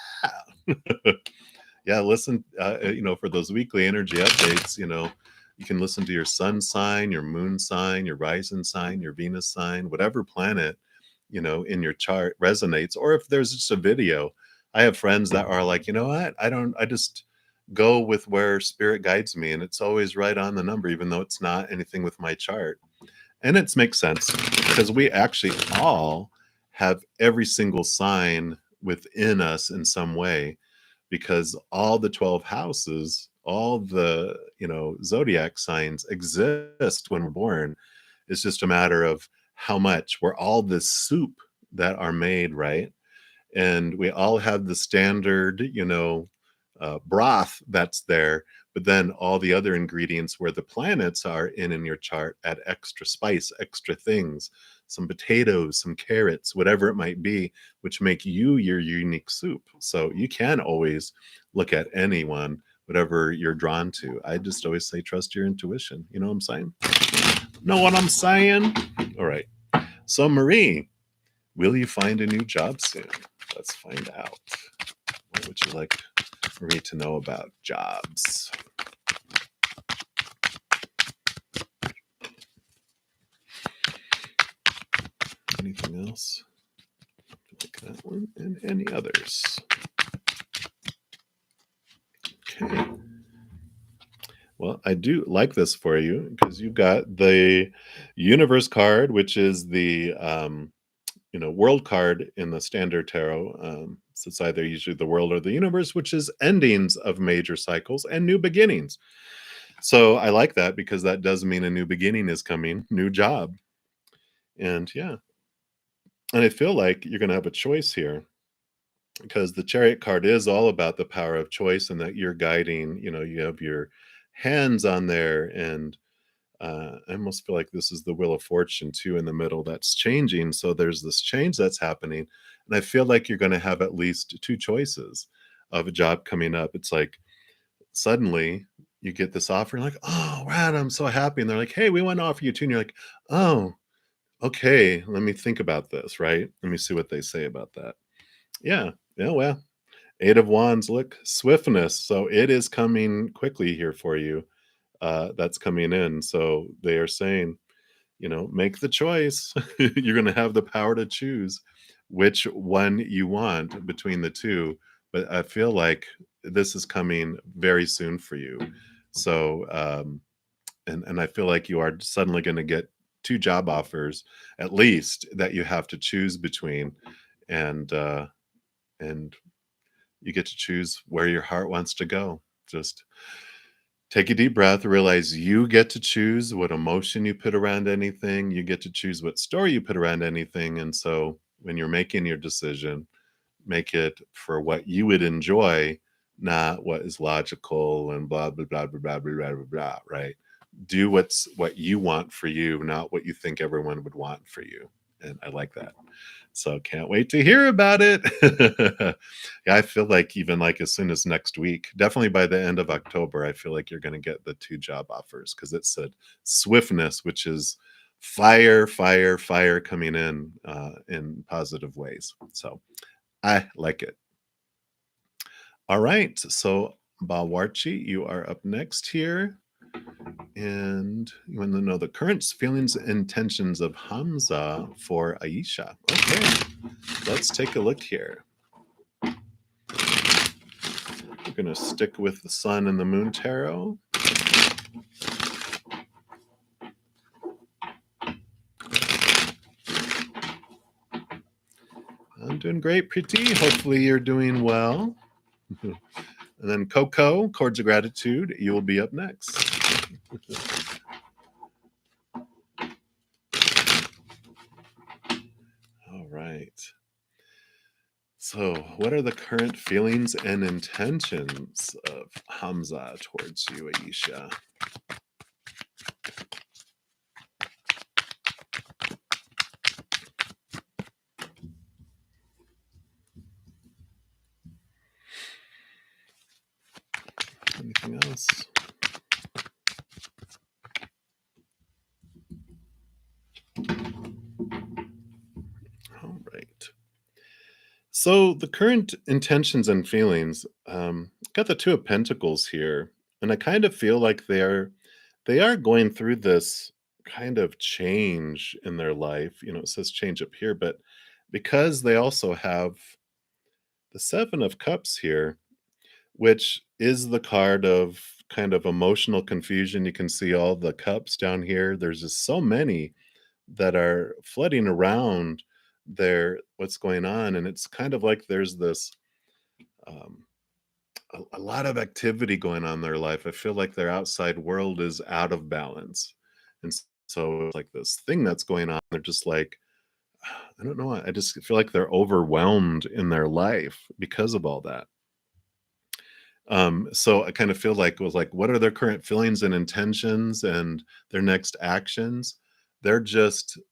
Yeah, listen, for those weekly energy updates, you can listen to your sun sign, your moon sign, your rising sign, your Venus sign, whatever planet, in your chart resonates. Or if there's just a video, I have friends that are like, you know what? I just go with where spirit guides me. And it's always right on the number, even though it's not anything with my chart. And it makes sense because we actually all have every single sign within us in some way, because all the 12 houses, all the, zodiac signs exist when we're born. It's just a matter of how much. We're all this soup that are made, right? And we all have the standard, broth that's there, but then all the other ingredients where the planets are in your chart add extra spice, extra things, some potatoes, some carrots, whatever it might be, which make you your unique soup. So you can always look at anyone, whatever you're drawn to. I just always say, trust your intuition. You know what I'm saying? Know what I'm saying? All right. So Marie, will you find a new job soon? Let's find out. What would you like Marie to know about jobs? Anything else? Like that one and any others. Okay. Well, I do like this for you because you've got the Universe card, which is the world card in the standard tarot. So it's either usually the world or the universe, which is endings of major cycles and new beginnings. So I like that because that does mean a new beginning is coming, new job. And yeah. And I feel like you're going to have a choice here, because the Chariot card is all about the power of choice, and that you're guiding, you have your hands on there. And I almost feel like this is the Wheel of Fortune too in the middle that's changing. So there's this change that's happening. And I feel like you're going to have at least two choices of a job coming up. It's like suddenly you get this offer, and like, oh, Rad, I'm so happy. And they're like, hey, we want to offer you two. And you're like, oh, okay, let me think about this, right? Let me see what they say about that. Yeah. Yeah. Well, Eight of Wands, look, swiftness. So it is coming quickly here for you. That's coming in. So they are saying, make the choice. You're going to have the power to choose which one you want between the two. But I feel like this is coming very soon for you. So, and I feel like you are suddenly going to get two job offers, at least, that you have to choose between. And you get to choose where your heart wants to go. Just take a deep breath, realize you get to choose what emotion you put around anything. You get to choose what story you put around anything. And so when you're making your decision, make it for what you would enjoy, not what is logical and blah, blah, blah, blah, blah, blah, blah, blah, right? Do what you want for you, not what you think everyone would want for you. And I like that. So can't wait to hear about it. Yeah, I feel like even like as soon as next week, definitely by the end of October, I feel like you're going to get the two job offers, because it said swiftness, which is fire, fire, fire coming in positive ways. So I like it. All right. So Bawarchi, you are up next here. And you want to know the current feelings and intentions of Hamza for Aisha. Okay, let's take a look here. We're going to stick with the Sun and the Moon Tarot. I'm doing great, Preeti. Hopefully you're doing well. And then Coco, Chords of Gratitude, you will be up next. All right. So, what are the current feelings and intentions of Hamza towards you, Aisha? Anything else? All right. So the current intentions and feelings, got the Two of Pentacles here, and I kind of feel like they are going through this kind of change in their life. It says change up here, but because they also have the Seven of Cups here, which is the card of kind of emotional confusion. You can see all the cups down here. There's just so many that are flooding around what's going on, and it's kind of like there's this um, a lot of activity going on in their life. I feel like their outside world is out of balance, and so it's like this thing that's going on. They're just like, I don't know. I just feel like they're overwhelmed in their life because of all that. So I kind of feel like it was like, what are their current feelings and intentions and their next actions? Their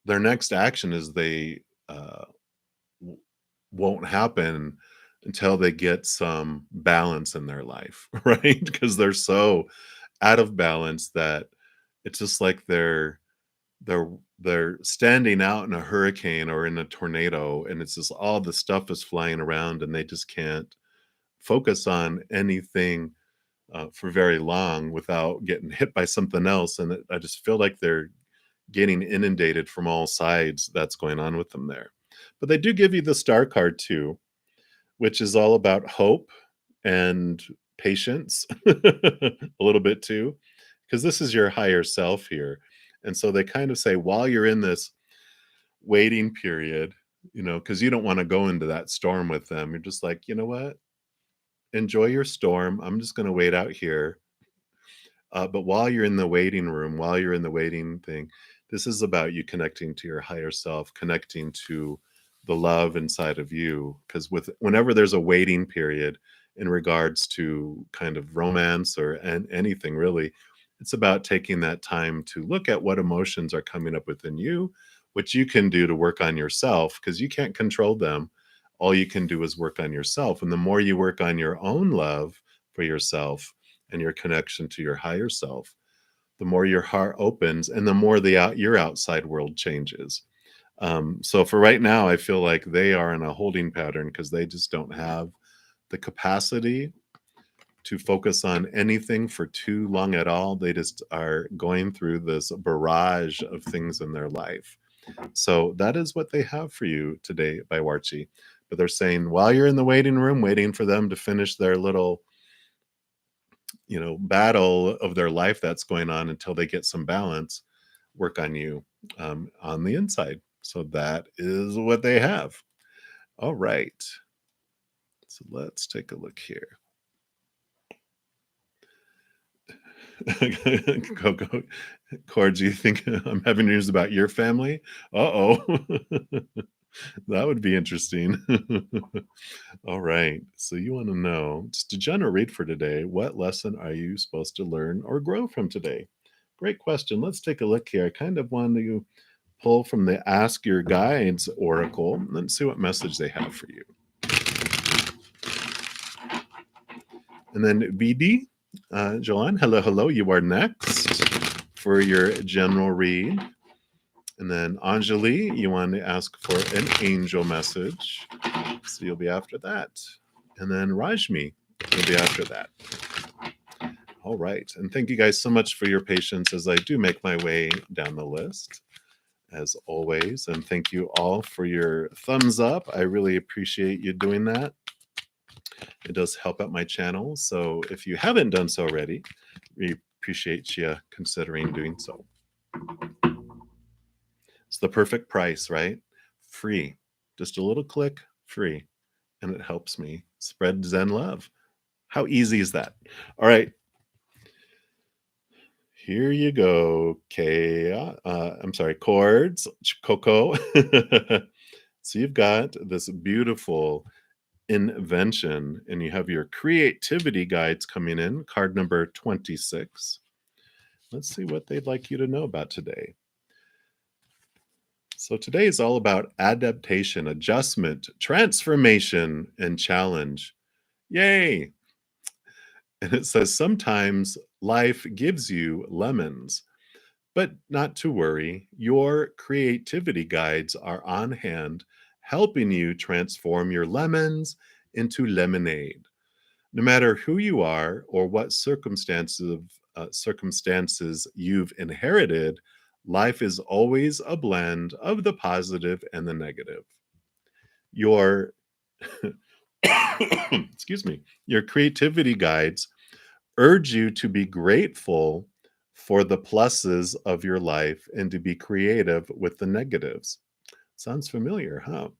next action is they w- won't happen until they get some balance in their life, right? Because they're so out of balance that it's just like they're they're standing out in a hurricane or in a tornado, and it's just all the stuff is flying around, and they just can't focus on anything for very long without getting hit by something else. And I just feel like they're getting inundated from all sides. That's going on with them there. But they do give you the Star card too, which is all about hope and patience a little bit too, because this is your higher self here. And so they kind of say, while you're in this waiting period, because you don't want to go into that storm with them, you're just like, you know what? Enjoy your storm. I'm just going to wait out here. But while you're in the waiting room, while you're in the waiting thing, this is about you connecting to your higher self, connecting to the love inside of you. Because whenever there's a waiting period in regards to kind of romance or anything really, it's about taking that time to look at what emotions are coming up within you, what you can do to work on yourself, because you can't control them. All you can do is work on yourself. And the more you work on your own love for yourself, and your connection to your higher self, the more your heart opens and the more your outside world changes. So for right now, I feel like they are in a holding pattern because they just don't have the capacity to focus on anything for too long at all. They just are going through this barrage of things in their life. So that is what they have for you today by Warchi. But they're saying while you're in the waiting room, waiting for them to finish their little battle of their life that's going on until they get some balance, work on you on the inside. So that is what they have. All right. So let's take a look here. Coco, Cord, do you think I'm having news about your family? Uh-oh. That would be interesting. All right. So you want to know, just a general read for today, what lesson are you supposed to learn or grow from today? Great question. Let's take a look here. I kind of want to pull from the Ask Your Guides Oracle. Let's see what message they have for you. And then BD, Joanne, hello. You are next for your general read. And then Anjali, you want to ask for an angel message. So you'll be after that. And then Rajmi, you'll be after that. All right. And thank you guys so much for your patience as I do make my way down the list, as always. And thank you all for your thumbs up. I really appreciate you doing that. It does help out my channel. So if you haven't done so already, we appreciate you considering doing so. It's the perfect price, right? Free. Just a little click, free. And it helps me spread Zen love. How easy is that? All right, here you go. I'm sorry, chords, Coco. So you've got this beautiful invention, and you have your creativity guides coming in, card number 26. Let's see what they'd like you to know about today. So today is all about adaptation, adjustment, transformation, and challenge. Yay! And it says sometimes life gives you lemons, but not to worry. Your creativity guides are on hand, helping you transform your lemons into lemonade. No matter who you are or what circumstances you've inherited, life is always a blend of the positive and the negative. Your excuse me, your creativity guides urge you to be grateful for the pluses of your life and to be creative with the negatives. Sounds familiar, huh?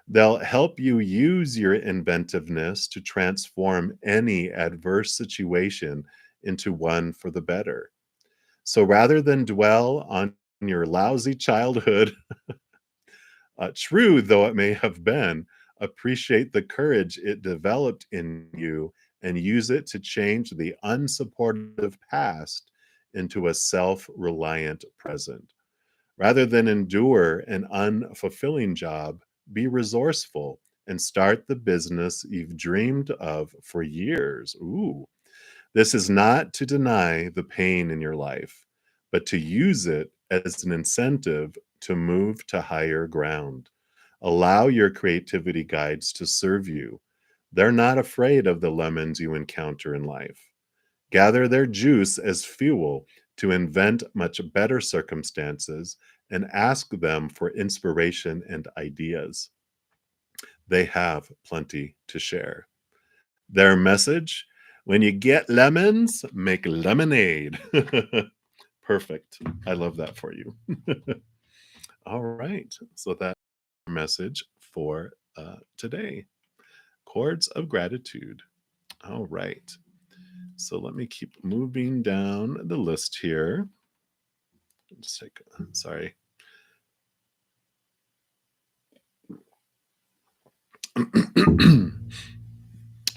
They'll help you use your inventiveness to transform any adverse situation into one for the better. So rather than dwell on your lousy childhood, true though it may have been, appreciate the courage it developed in you and use it to change the unsupportive past into a self reliant present. Rather than endure an unfulfilling job, be resourceful and start the business you've dreamed of for years. Ooh. This is not to deny the pain in your life, but to use it as an incentive to move to higher ground. Allow your creativity guides to serve you. They're not afraid of the lemons you encounter in life. Gather their juice as fuel to invent much better circumstances and ask them for inspiration and ideas. They have plenty to share. Their message: when you get lemons, make lemonade. Perfect. I love that for you. All right. So that's our message for today. Chords of gratitude. All right. So let me keep moving down the list here. Just take, sorry. A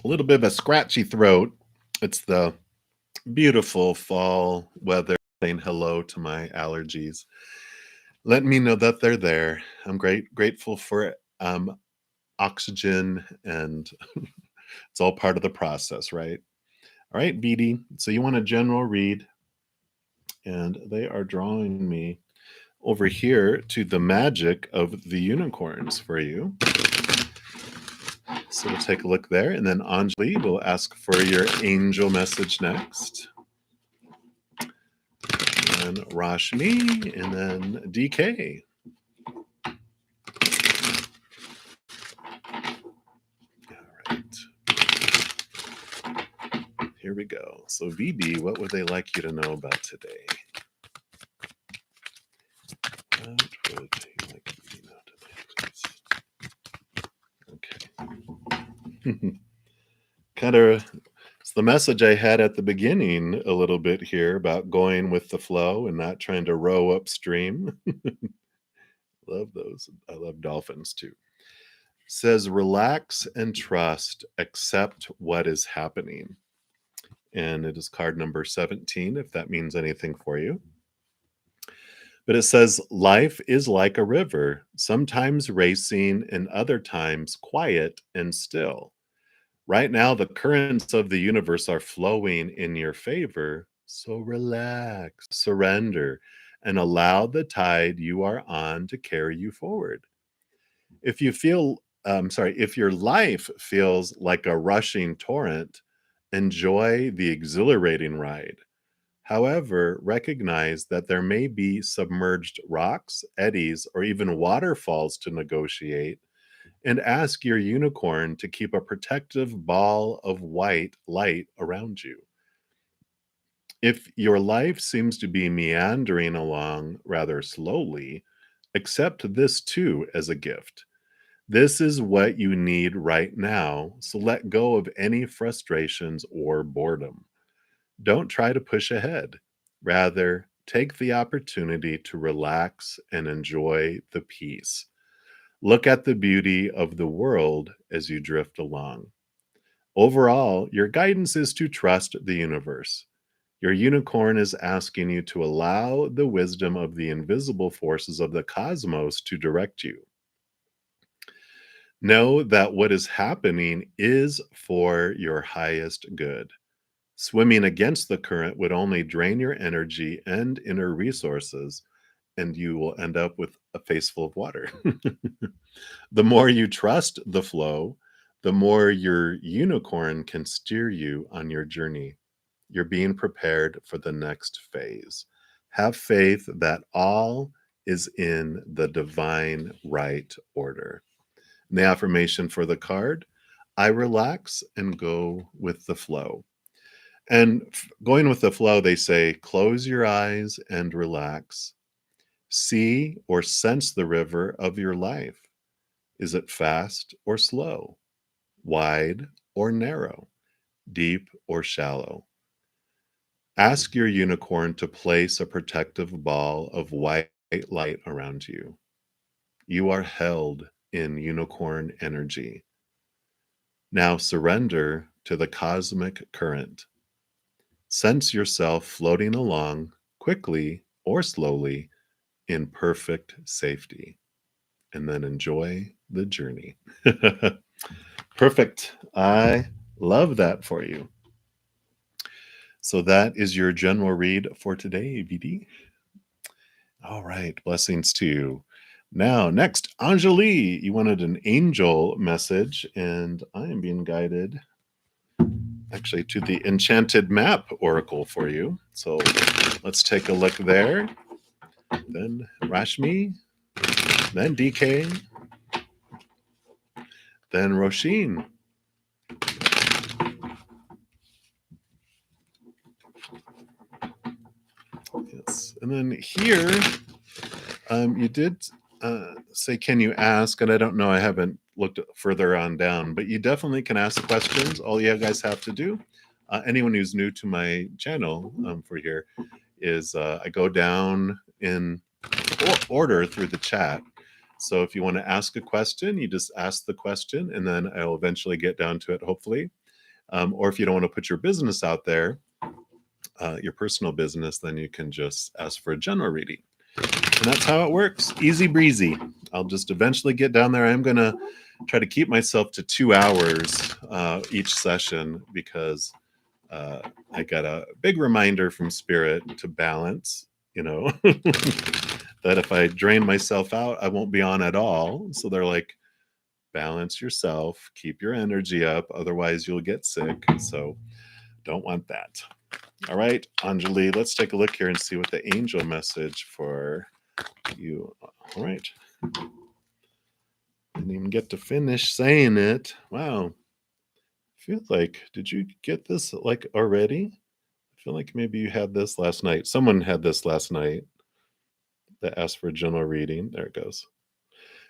little bit of a scratchy throat. It's the beautiful fall weather saying hello to my allergies. Let me know that they're there. I'm grateful for oxygen, and it's all part of the process, right? All right, BD. So you want a general read, and they are drawing me over here to the magic of the unicorns for you. So we'll take a look there, and then Anjali will ask for your angel message next. And Rashmi, and then DK. All right. Here we go. So VB, what would they like you to know about today? What would they like you to know today, please? Okay. Kind of, it's the message I had at the beginning a little bit here about going with the flow and not trying to row upstream. Love those. I love dolphins too. Says relax and trust, accept what is happening. And it is card number 17, if that means anything for you. But it says life is like a river, sometimes racing and other times quiet and still. Right now, the currents of the universe are flowing in your favor. So relax, surrender, and allow the tide you are on to carry you forward. If you feel, if your life feels like a rushing torrent, enjoy the exhilarating ride. However, recognize that there may be submerged rocks, eddies, or even waterfalls to negotiate, and ask your unicorn to keep a protective ball of white light around you. If your life seems to be meandering along rather slowly, accept this too as a gift. This is what you need right now, so let go of any frustrations or boredom. Don't try to push ahead. Rather, take the opportunity to relax and enjoy the peace. Look at the beauty of the world as you drift along. Overall, your guidance is to trust the universe. Your unicorn is asking you to allow the wisdom of the invisible forces of the cosmos to direct you. Know that what is happening is for your highest good. Swimming against the current would only drain your energy and inner resources, and you will end up with a face full of water. The more you trust the flow, the more your unicorn can steer you on your journey. You're being prepared for the next phase. Have faith that all is in the divine right order. And the affirmation for the card: I relax and go with the flow. And going with the flow, they say, close your eyes and relax. See or sense the river of your life. Is it fast or slow? Wide or narrow? Deep or shallow? Ask your unicorn to place a protective ball of white light around you. You are held in unicorn energy. Now surrender to the cosmic current. Sense yourself floating along quickly or slowly in perfect safety, and then enjoy the journey. Perfect. I love that for you. So that is your general read for today, VD. All right. Blessings to you. Now, next, Anjali, you wanted an angel message, and I am being guided actually to the Enchanted Map Oracle for you. So let's take a look there. Then Rashmi, then DK, then Roshin. Yes. And then here, you did say, can you ask? And I don't know, I haven't looked further on down, but you definitely can ask questions. All you guys have to do, anyone who's new to my channel for here, is I go down in order through the chat. So if you want to ask a question, you just ask the question, and then I'll eventually get down to it, hopefully. Or if you don't want to put your business out there, your personal business, then you can just ask for a general reading. And that's how it works. Easy breezy. I'll just eventually get down there. I'm going to try to keep myself to 2 hours each session, because I got a big reminder from Spirit to balance, that if I drain myself out, I won't be on at all. So they're like, balance yourself, keep your energy up, otherwise you'll get sick. So don't want that. All right, Anjali, let's take a look here and see what the angel message for you. All right. Didn't even get to finish saying it. Wow. Feels like, did you get this like already? I feel like maybe you had this last night. Someone had this last night that asked for a general reading. There it goes.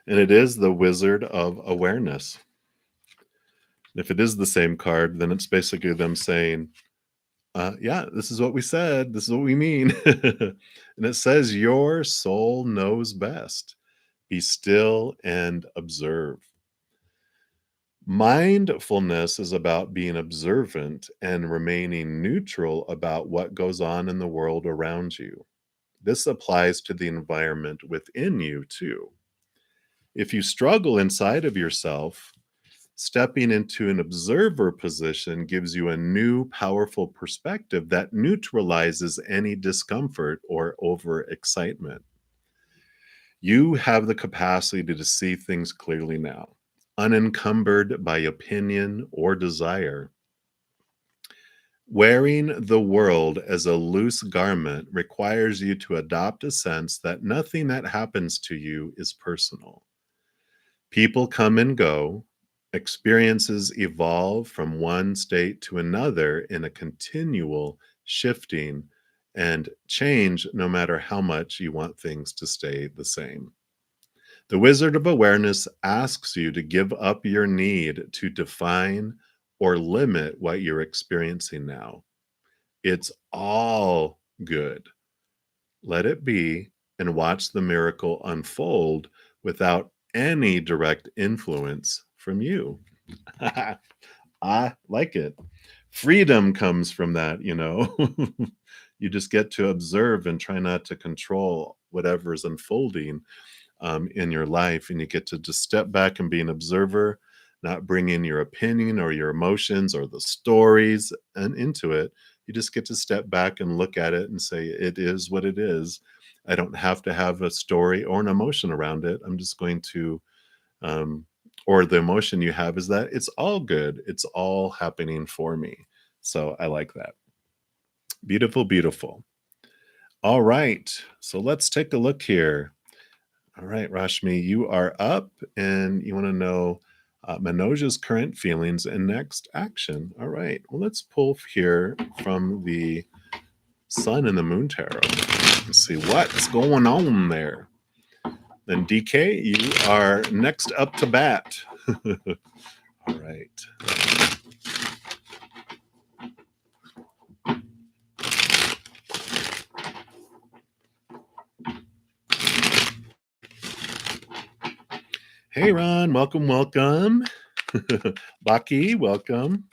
And it is the Wizard of Awareness. If it is the same card, then it's basically them saying, yeah, this is what we said. This is what we mean. And it says, your soul knows best. Be still and observe. Mindfulness is about being observant and remaining neutral about what goes on in the world around you. This applies to the environment within you, too. If you struggle inside of yourself, stepping into an observer position gives you a new, powerful perspective that neutralizes any discomfort or overexcitement. You have the capacity to see things clearly now, unencumbered by opinion or desire. Wearing the world as a loose garment requires you to adopt a sense that nothing that happens to you is personal. People come and go, experiences evolve from one state to another in a continual shifting and change, no matter how much you want things to stay the same. The Wizard of Awareness asks you to give up your need to define or limit what you're experiencing now. It's all good. Let it be and watch the miracle unfold without any direct influence from you. I like it. Freedom comes from that, you know. You just get to observe and try not to control whatever is unfolding in your life. And you get to just step back and be an observer, not bring in your opinion or your emotions or the stories and into it. You just get to step back and look at it and say, it is what it is. I don't have to have a story or an emotion around it. I'm just going to, or the emotion you have is that it's all good. It's all happening for me. So I like that. Beautiful, beautiful. All right. So let's take a look here. All right, Rashmi, you are up and you want to know Manoj's current feelings and next action. All right, well, let's pull here from the Sun and the Moon Tarot. Let's see what's going on there. Then DK, you are next up to bat. All right. Hey, Ron, welcome, welcome. Baki, welcome.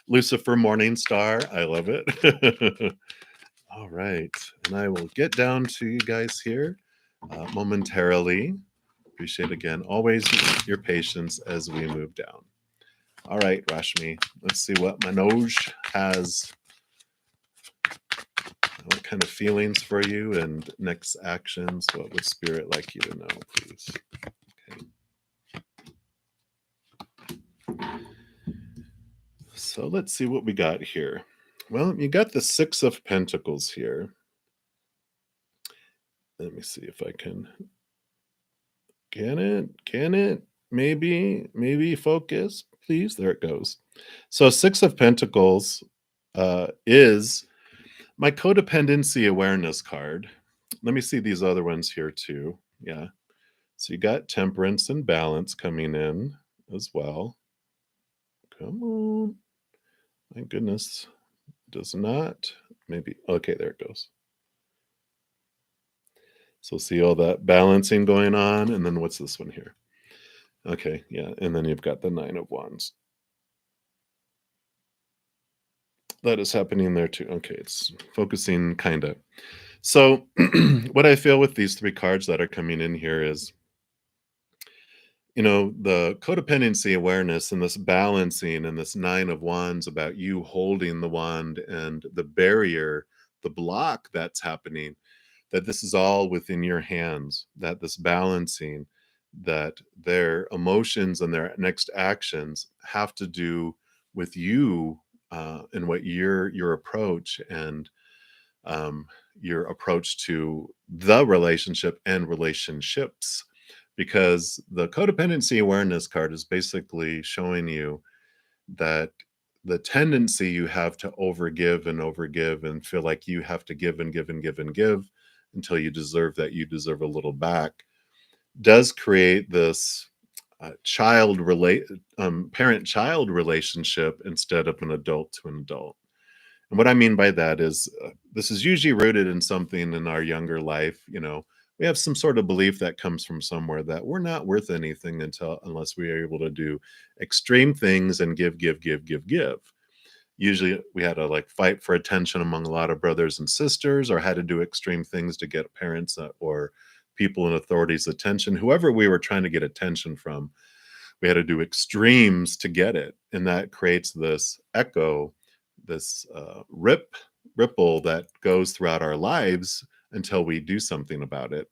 Lucifer Morningstar, I love it. All right, and I will get down to you guys here momentarily. Appreciate again always your patience as we move down. All right, Rashmi, let's see what Manoj has. What kind of feelings for you and next actions? What would Spirit like you to know, please? Okay. So let's see what we got here. Well, you got the Six of Pentacles here. Let me see if I can. Can it? Maybe focus, please. There it goes. So Six of Pentacles is my codependency awareness card. Let me see these other ones here too. Yeah. So you got temperance and balance coming in as well. Come on. My goodness. Does not. Maybe. Okay, there it goes. So see all that balancing going on. And then what's this one here? Okay, yeah. And then you've got the Nine of Wands. That is happening there too. Okay, it's focusing kind of. So what I feel with these three cards that are coming in here is, you know, the codependency awareness and this balancing and this Nine of Wands about you holding the wand and the barrier, the block that's happening, that this is all within your hands, that this balancing, that their emotions and their next actions have to do with you and what your approach and your approach to the relationship and relationships, because the codependency awareness card is basically showing you that the tendency you have to overgive and feel like you have to give and give and give and give until you deserve that you deserve a little back does create this parent-child relationship instead of an adult to an adult. And what I mean by that is this is usually rooted in something in our younger life. You know, we have some sort of belief that comes from somewhere that we're not worth anything unless we are able to do extreme things and give, give, give, give, give. Usually we had to like fight for attention among a lot of brothers and sisters, or had to do extreme things to get parents or people in authority's attention. Whoever we were trying to get attention from, we had to do extremes to get it. And that creates this echo, this ripple that goes throughout our lives until we do something about it.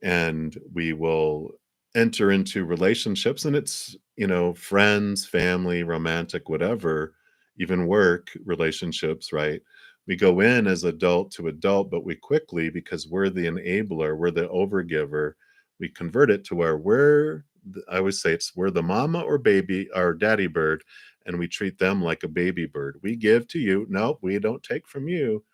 And we will enter into relationships, and it's, you know, friends, family, romantic, whatever, even work relationships, right? We go in as adult to adult, but we quickly, because we're the enabler, we're the overgiver, we convert it to where I always say we're the mama or baby or daddy bird, and we treat them like a baby bird. We give to you. No, we don't take from you.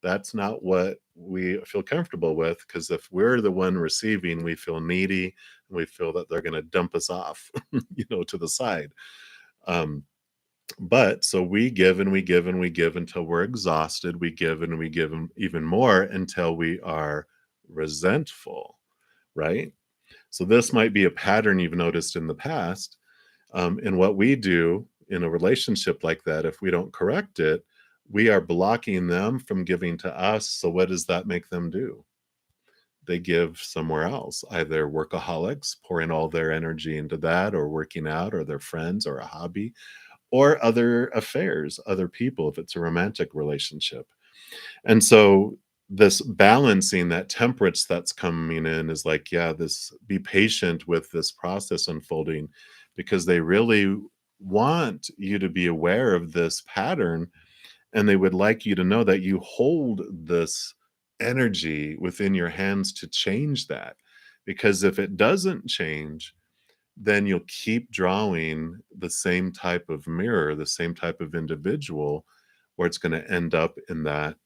That's not what we feel comfortable with, because if we're the one receiving, we feel needy, We feel that they're going to dump us off, to the side. Um, but so we give and we give and we give until we're exhausted. We give and we give even more until we are resentful, right? So this might be a pattern you've noticed in the past. And what we do in a relationship like that, if we don't correct it, we are blocking them from giving to us. So what does that make them do? They give somewhere else, either workaholics, pouring all their energy into that, or working out, or their friends, or a hobby, or other affairs, other people, if it's a romantic relationship. And so this balancing, that temperance that's coming in is like, yeah, this be patient with this process unfolding, because they really want you to be aware of this pattern, and they would like you to know that you hold this energy within your hands to change that. Because if it doesn't change, then you'll keep drawing the same type of mirror, the same type of individual, where it's going to end up in that,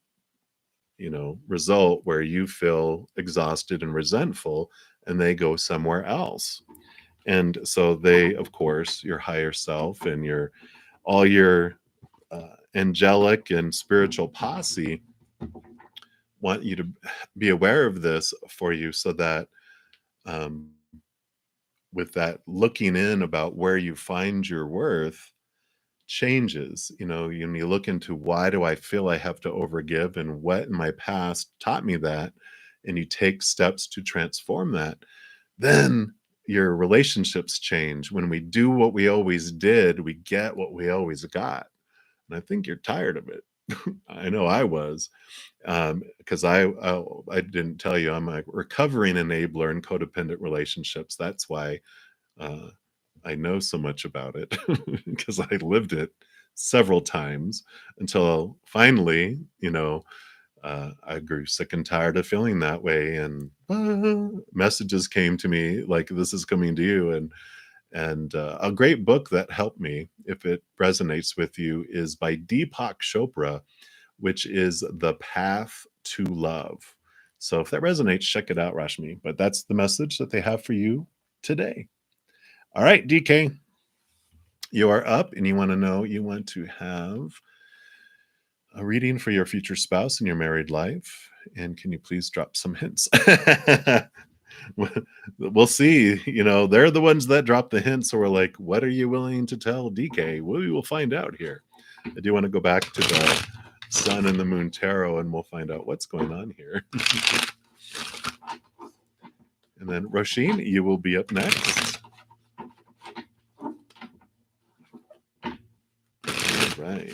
result where you feel exhausted and resentful, and they go somewhere else. And so they, of course, your higher self and all your angelic and spiritual posse want you to be aware of this for you, so that um, with that looking in about where you find your worth changes. You look into, why do I feel I have to overgive, and what in my past taught me that, and you take steps to transform that, then your relationships change. When we do what we always did, we get what we always got. And I think you're tired of it. I know I was, because I didn't tell you, I'm a recovering enabler in codependent relationships. That's why uh, I know so much about it, because I lived it several times, until finally, I grew sick and tired of feeling that way, and messages came to me like, "This is coming to you." And a great book that helped me, if it resonates with you, is by Deepak Chopra, which is The Path to Love. So if that resonates, check it out, Rashmi. But that's the message that they have for you today. All right, DK, you are up, and you want to have a reading for your future spouse in your married life. And can you please drop some hints? We'll see. They're the ones that drop the hints. So we're like, what are you willing to tell DK? We will find out here. I do want to go back to the Sun and the Moon Tarot, and we'll find out what's going on here. And then Roisin, you will be up next. All right.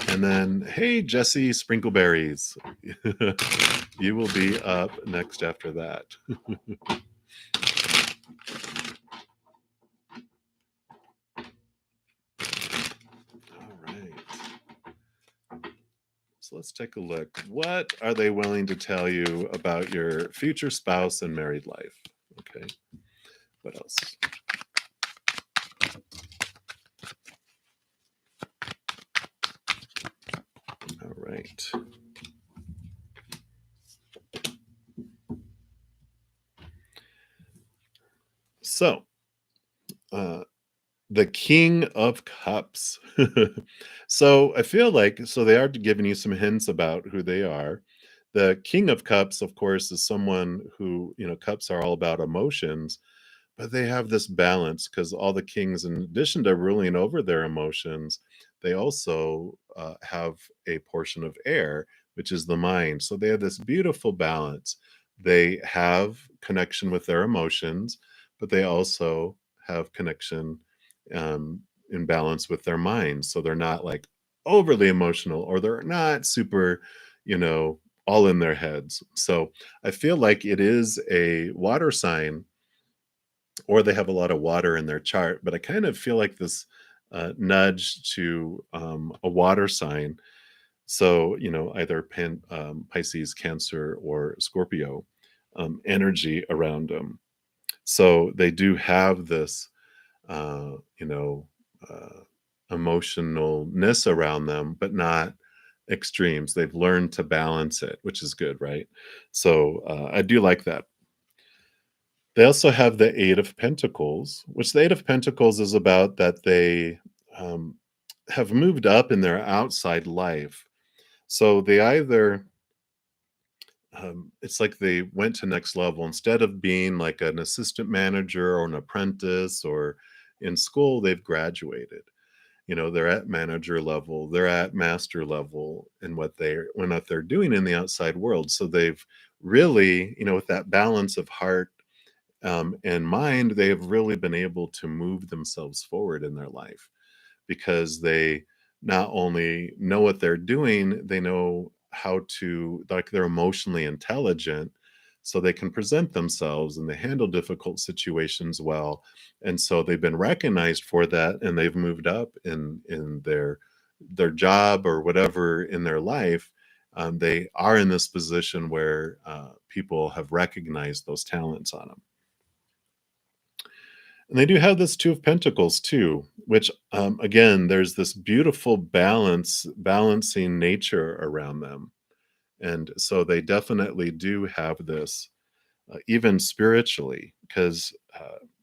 And then, hey, Jesse Sprinkleberries, you will be up next after that. All right. So let's take a look. What are they willing to tell you about your future spouse and married life? Okay. What else? All right. So, the King of Cups. So I feel like, they are giving you some hints about who they are. The King of Cups, of course, is someone who, cups are all about emotions, but they have this balance, because all the kings, in addition to ruling over their emotions, they also have a portion of air, which is the mind. So they have this beautiful balance. They have connection with their emotions, but they also have connection in balance with their minds. So they're not like overly emotional, or they're not super, all in their heads. So I feel like it is a water sign, or they have a lot of water in their chart. But I kind of feel like this nudge to a water sign. So, either Pisces, Cancer, or Scorpio energy around them. So they do have this, uh, you know, uh, emotionalness around them, but not extremes. They've learned to balance it, which is good, right? So I do like that. They also have the Eight of Pentacles, which the Eight of Pentacles is about that they um, have moved up in their outside life. So they either, it's like they went to next level. Instead of being like an assistant manager or an apprentice or in school, they've graduated. You know, they're at manager level, they're at master level in what they're doing in the outside world. So they've really, you know, with that balance of heart and mind, they have really been able to move themselves forward in their life because they not only know what they're doing, they know how to, like, they're emotionally intelligent, so they can present themselves and they handle difficult situations well. And so they've been recognized for that, and they've moved up in their job or whatever in their life. They are in this position where people have recognized those talents on them. And they do have this Two of Pentacles too, which again, there's this beautiful balancing nature around them. And so they definitely do have this, even spiritually, because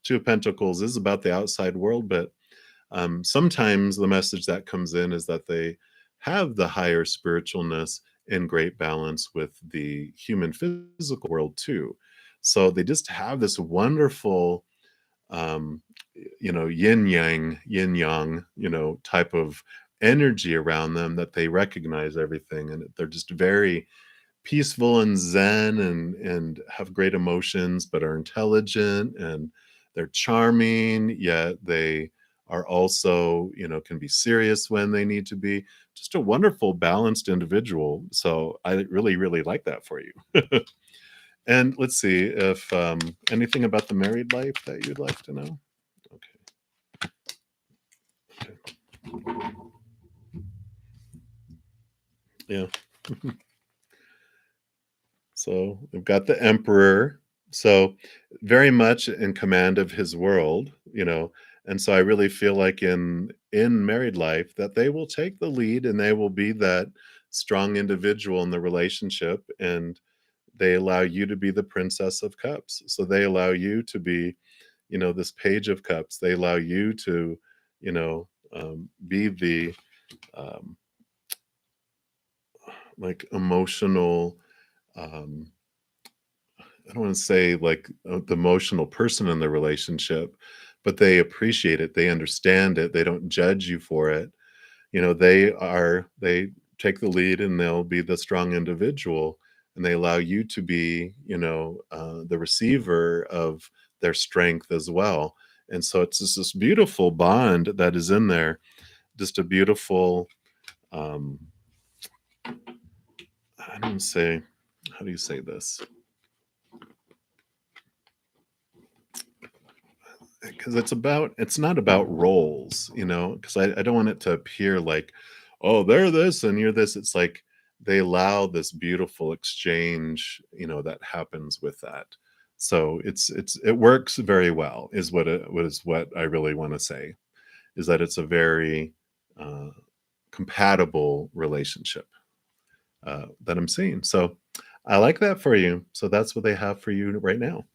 Two of Pentacles is about the outside world, but sometimes the message that comes in is that they have the higher spiritualness in great balance with the human physical world too. So they just have this wonderful um, you know, yin yang, you know, type of energy around them that they recognize everything, and they're just very peaceful and zen and have great emotions, but are intelligent and they're charming, yet they are also, you know, can be serious when they need to be. Just a wonderful, balanced individual. So I really, really like that for you. And let's see if anything about the married life that you'd like to know. Okay. Yeah. So we've got the emperor. So very much in command of his world, you know. And so I really feel like in married life that they will take the lead and they will be that strong individual in the relationship, and they allow you to be the princess of cups. So they allow you to be, you know, this page of cups. They allow you to, you know, be the um, like emotional um, I don't want to say like the emotional person in the relationship, but they appreciate it. They understand it. They don't judge you for it. You know, they take the lead and they'll be the strong individual, and they allow you to be, you know, the receiver of their strength as well. And so it's just this beautiful bond that is in there, just a beautiful, um, I don't say, how do you say this? Because it's not about roles, you know, because I don't want it to appear like, oh, they're this and you're this. It's like they allow this beautiful exchange, you know, that happens with that. So it works very well, is what I really want to say, is that it's a very uh, compatible relationship that I'm seeing. So I like that for you. So that's what they have for you right now.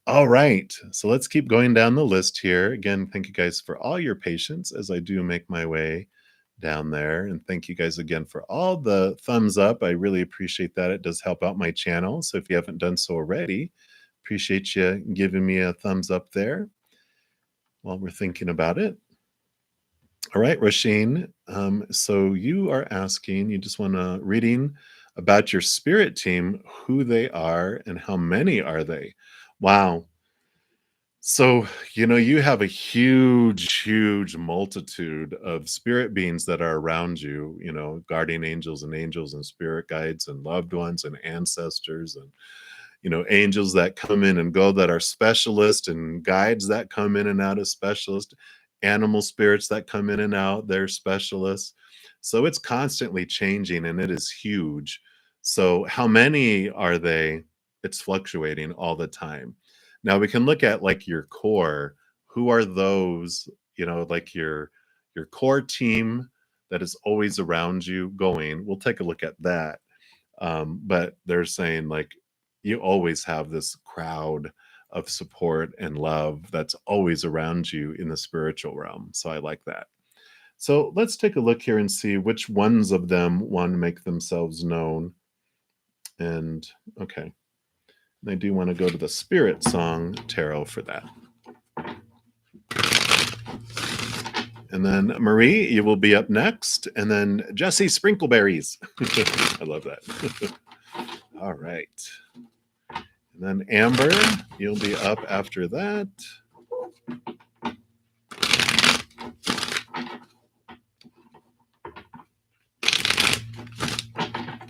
All right. So let's keep going down the list here. Again, thank you guys for all your patience as I do make my way down there. And thank you guys again for all the thumbs up. I really appreciate that. It does help out my channel. So if you haven't done so already, appreciate you giving me a thumbs up there while we're thinking about it. All right, Rasheen. So you are asking, you just want a reading about your spirit team, who they are and how many are they? Wow. So, you know, you have a huge, huge multitude of spirit beings that are around you, you know, guardian angels and spirit guides and loved ones and ancestors and, you know, angels that come in and go that are specialists and guides that come in and out as specialists, animal spirits that come in and out, they're specialists. So it's constantly changing and it is huge. So, how many are they? It's fluctuating all the time. Now we can look at like your core. Who are those, you know, like your core team? that is always around you going. We'll take a look at that. But they're saying like you always have this crowd of support and love that's always around you in the spiritual realm. So I like that. So let's take a look here and see which ones of them want to make themselves known. And okay, I do want to go to the Spirit Song Tarot for that. And then Marie, you will be up next. And then Jesse Sprinkleberries. I love that. All right. And then Amber, you'll be up after that.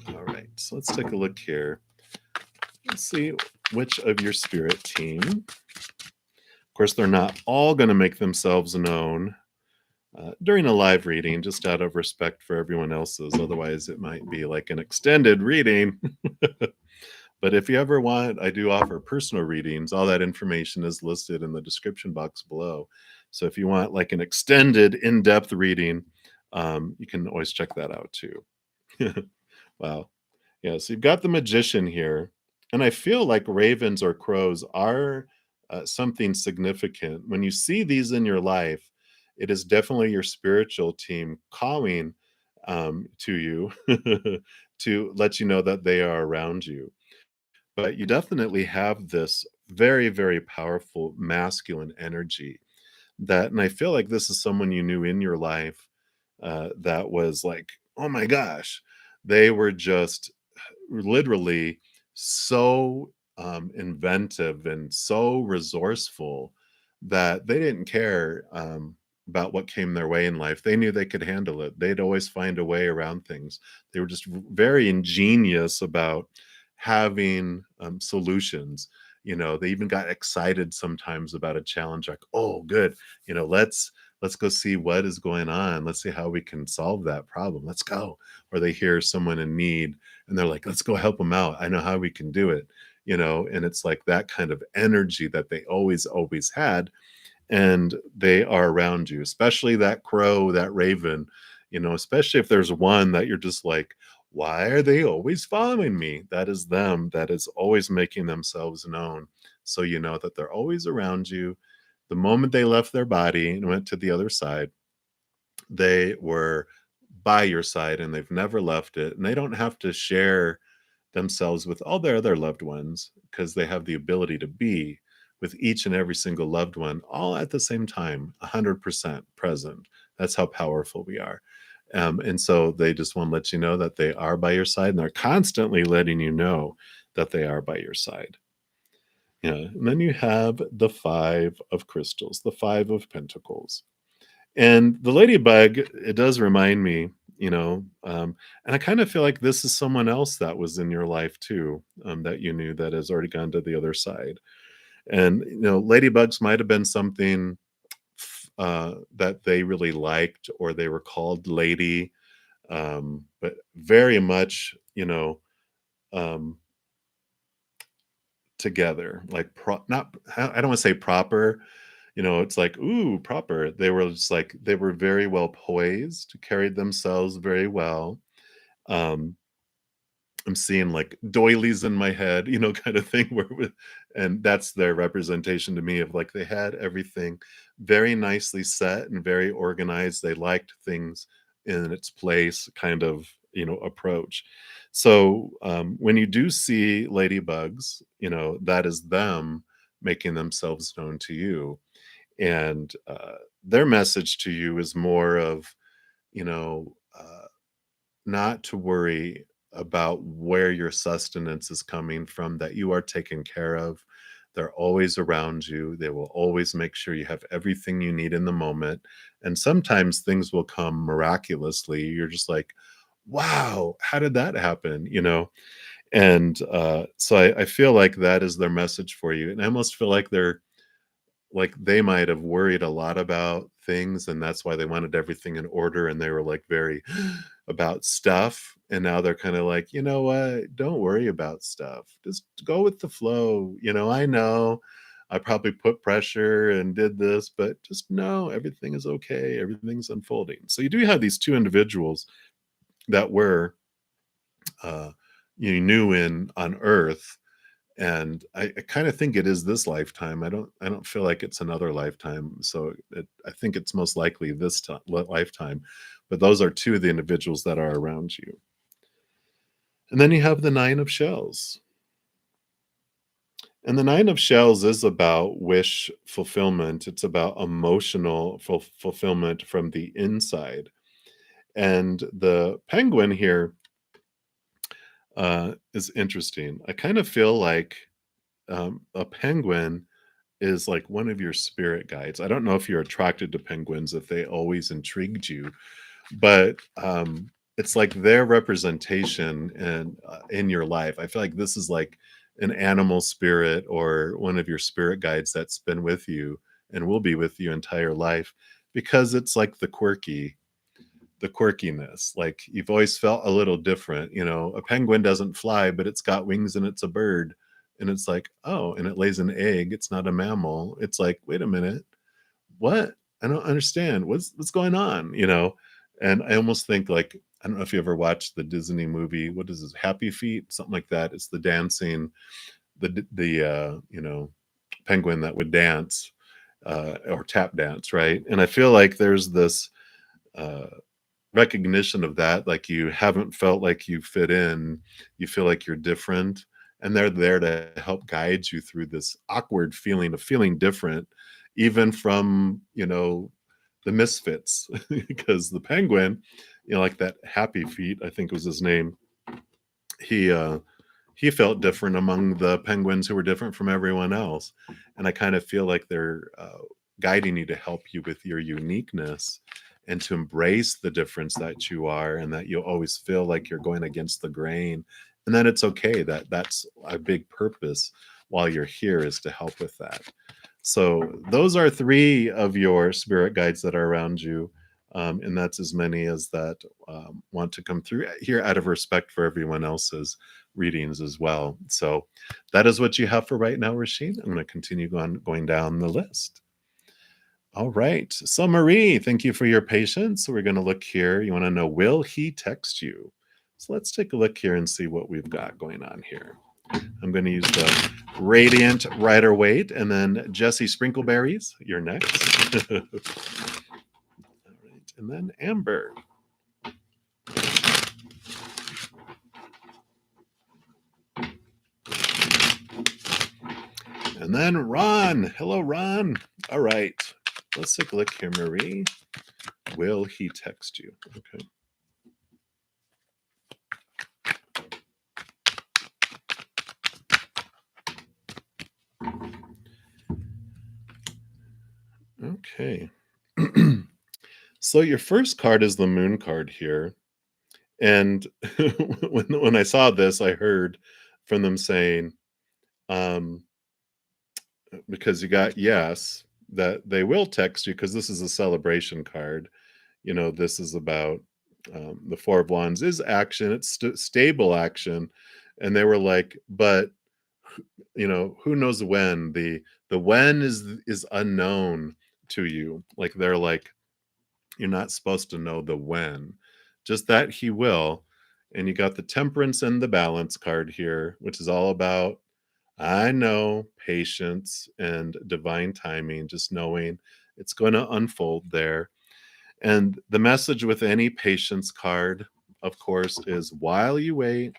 All right, so let's take a look here. Let's see which of your spirit team. Of course, they're not all going to make themselves known during a live reading, just out of respect for everyone else's. Otherwise, it might be like an extended reading. But if you ever want, I do offer personal readings. All that information is listed in the description box below. So if you want like an extended, in-depth reading, you can always check that out too. Wow. Yeah, so you've got the Magician here. And I feel like ravens or crows are something significant. When you see these in your life, it is definitely your spiritual team calling to you to let you know that they are around you. But you definitely have this very, very powerful masculine energy that, and I feel like this is someone you knew in your life that was like, oh my gosh, they were just literally so inventive and so resourceful that they didn't care about what came their way in life. They knew they could handle it. They'd always find a way around things. They were just very ingenious about having solutions. You know, they even got excited sometimes about a challenge, like, oh, good, you know, let's go see what is going on. Let's see how we can solve that problem. Let's go. Or they hear someone in need and they're like, let's go help them out. I know how we can do it, you know, and it's like that kind of energy that they always, always had. And they are around you, especially that crow, that raven, you know, especially if there's one that you're just like, why are they always following me? That is them. That is always making themselves known. So you know that they're always around you. The moment they left their body and went to the other side, they were by your side and they've never left it. And they don't have to share themselves with all their other loved ones because they have the ability to be with each and every single loved one all at the same time, 100% present. That's how powerful we are. And so they just want to let you know that they are by your side and they're constantly letting you know that they are by your side. Yeah. And then you have the Five of Crystals, the Five of Pentacles. And the ladybug, it does remind me, you know, and I kind of feel like this is someone else that was in your life too, that you knew that has already gone to the other side. And, you know, ladybugs might have been something that they really liked or they were called lady, but very much, you know, um, together, like not, I don't want to say proper, you know, it's like, ooh, proper. They were just like, they were very well poised, carried themselves very well. Um, I'm seeing like doilies in my head, you know, kind of thing and that's their representation to me of like they had everything very nicely set and very organized. They liked things in its place, kind of, you know, approach. So when you do see ladybugs, you know, that is them making themselves known to you. And their message to you is more of, you know, not to worry about where your sustenance is coming from, that you are taken care of. They're always around you. They will always make sure you have everything you need in the moment. And sometimes things will come miraculously. You're just like, wow, how did that happen? You know? And so I feel like that is their message for you. And I almost feel like they're like they might have worried a lot about things and that's why they wanted everything in order and they were like very about stuff, and now they're kind of like, you know what, don't worry about stuff, just go with the flow, you know, I know, I probably put pressure and did this, but just know everything is okay. Everything's unfolding. So you do have these two individuals that were uh, you knew in on Earth, and I kind of think it is this lifetime. I don't feel like it's another lifetime. So I think it's most likely this lifetime. But those are two of the individuals that are around you. And then you have the Nine of Shells. And the Nine of Shells is about wish fulfillment. It's about emotional fulfillment from the inside. And the Penguin here is interesting. I kind of feel like a penguin is like one of your spirit guides. I don't know if you're attracted to penguins, if they always intrigued you, but it's like their representation in your life. I feel like this is like an animal spirit or one of your spirit guides that's been with you and will be with you entire life, because it's like the quirkiness. Like you've always felt a little different. A penguin doesn't fly, but it's got wings and it's a bird. And it's like, oh, and it lays an egg. It's not a mammal. It's like, wait a minute, what? I don't understand. What's going on? And I almost think like, I don't know if you ever watched the Disney movie. What is this? Happy Feet, something like that. It's the dancing, the penguin that would dance or tap dance, right? And I feel like there's this uh, recognition of that, like you haven't felt like you fit in, you feel like you're different, and they're there to help guide you through this awkward feeling of feeling different, even from the misfits. Because the penguin, like that Happy Feet, I think was his name, he felt different among the penguins who were different from everyone else. And I kind of feel like they're guiding you to help you with your uniqueness and to embrace the difference that you are, and that you'll always feel like you're going against the grain, and that it's okay. That's a big purpose while you're here, is to help with that. So those are three of your spirit guides that are around you. And that's as many as that want to come through here out of respect for everyone else's readings as well. So that is what you have for right now, Rasheen. I'm going to continue going down the list. All right. So Marie, thank you for your patience. So we're going to look here. You want to know, will he text you? So let's take a look here and see what we've got going on here. I'm going to use the Radiant Rider Waite, and then Jesse Sprinkleberries, you're next. All right. And then Amber. And then Ron. Hello, Ron. All right. Let's take a look here, Marie. Will he text you? Okay. Okay. So your first card is the Moon card here. And when I saw this, I heard from them saying, because you got yes, that they will text you, because this is a celebration card. This is about the Four of Wands is action. It's stable action. And they were like, but who knows when? The when is unknown to you. Like they're like, you're not supposed to know the when, just that he will. And you got the Temperance and the Balance card here, which is all about, I know, patience and divine timing, just knowing it's going to unfold there. And the message with any patience card, of course, is while you wait,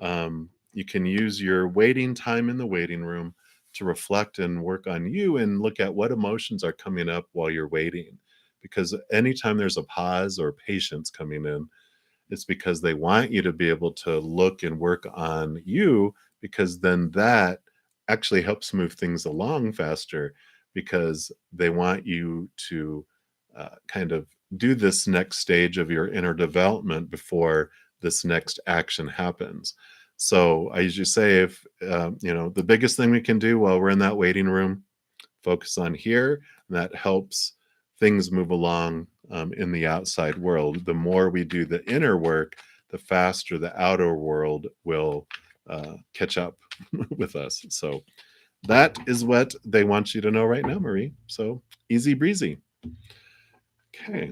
you can use your waiting time in the waiting room to reflect and work on you and look at what emotions are coming up while you're waiting. Because anytime there's a pause or patience coming in, it's because they want you to be able to look and work on you, because then that actually helps move things along faster, because they want you to kind of do this next stage of your inner development before this next action happens. So I usually say, if the biggest thing we can do while we're in that waiting room, focus on here, and that helps things move along in the outside world. The more we do the inner work, the faster the outer world will catch up with us. So That is what they want you to know right now, Marie. So easy breezy. Okay.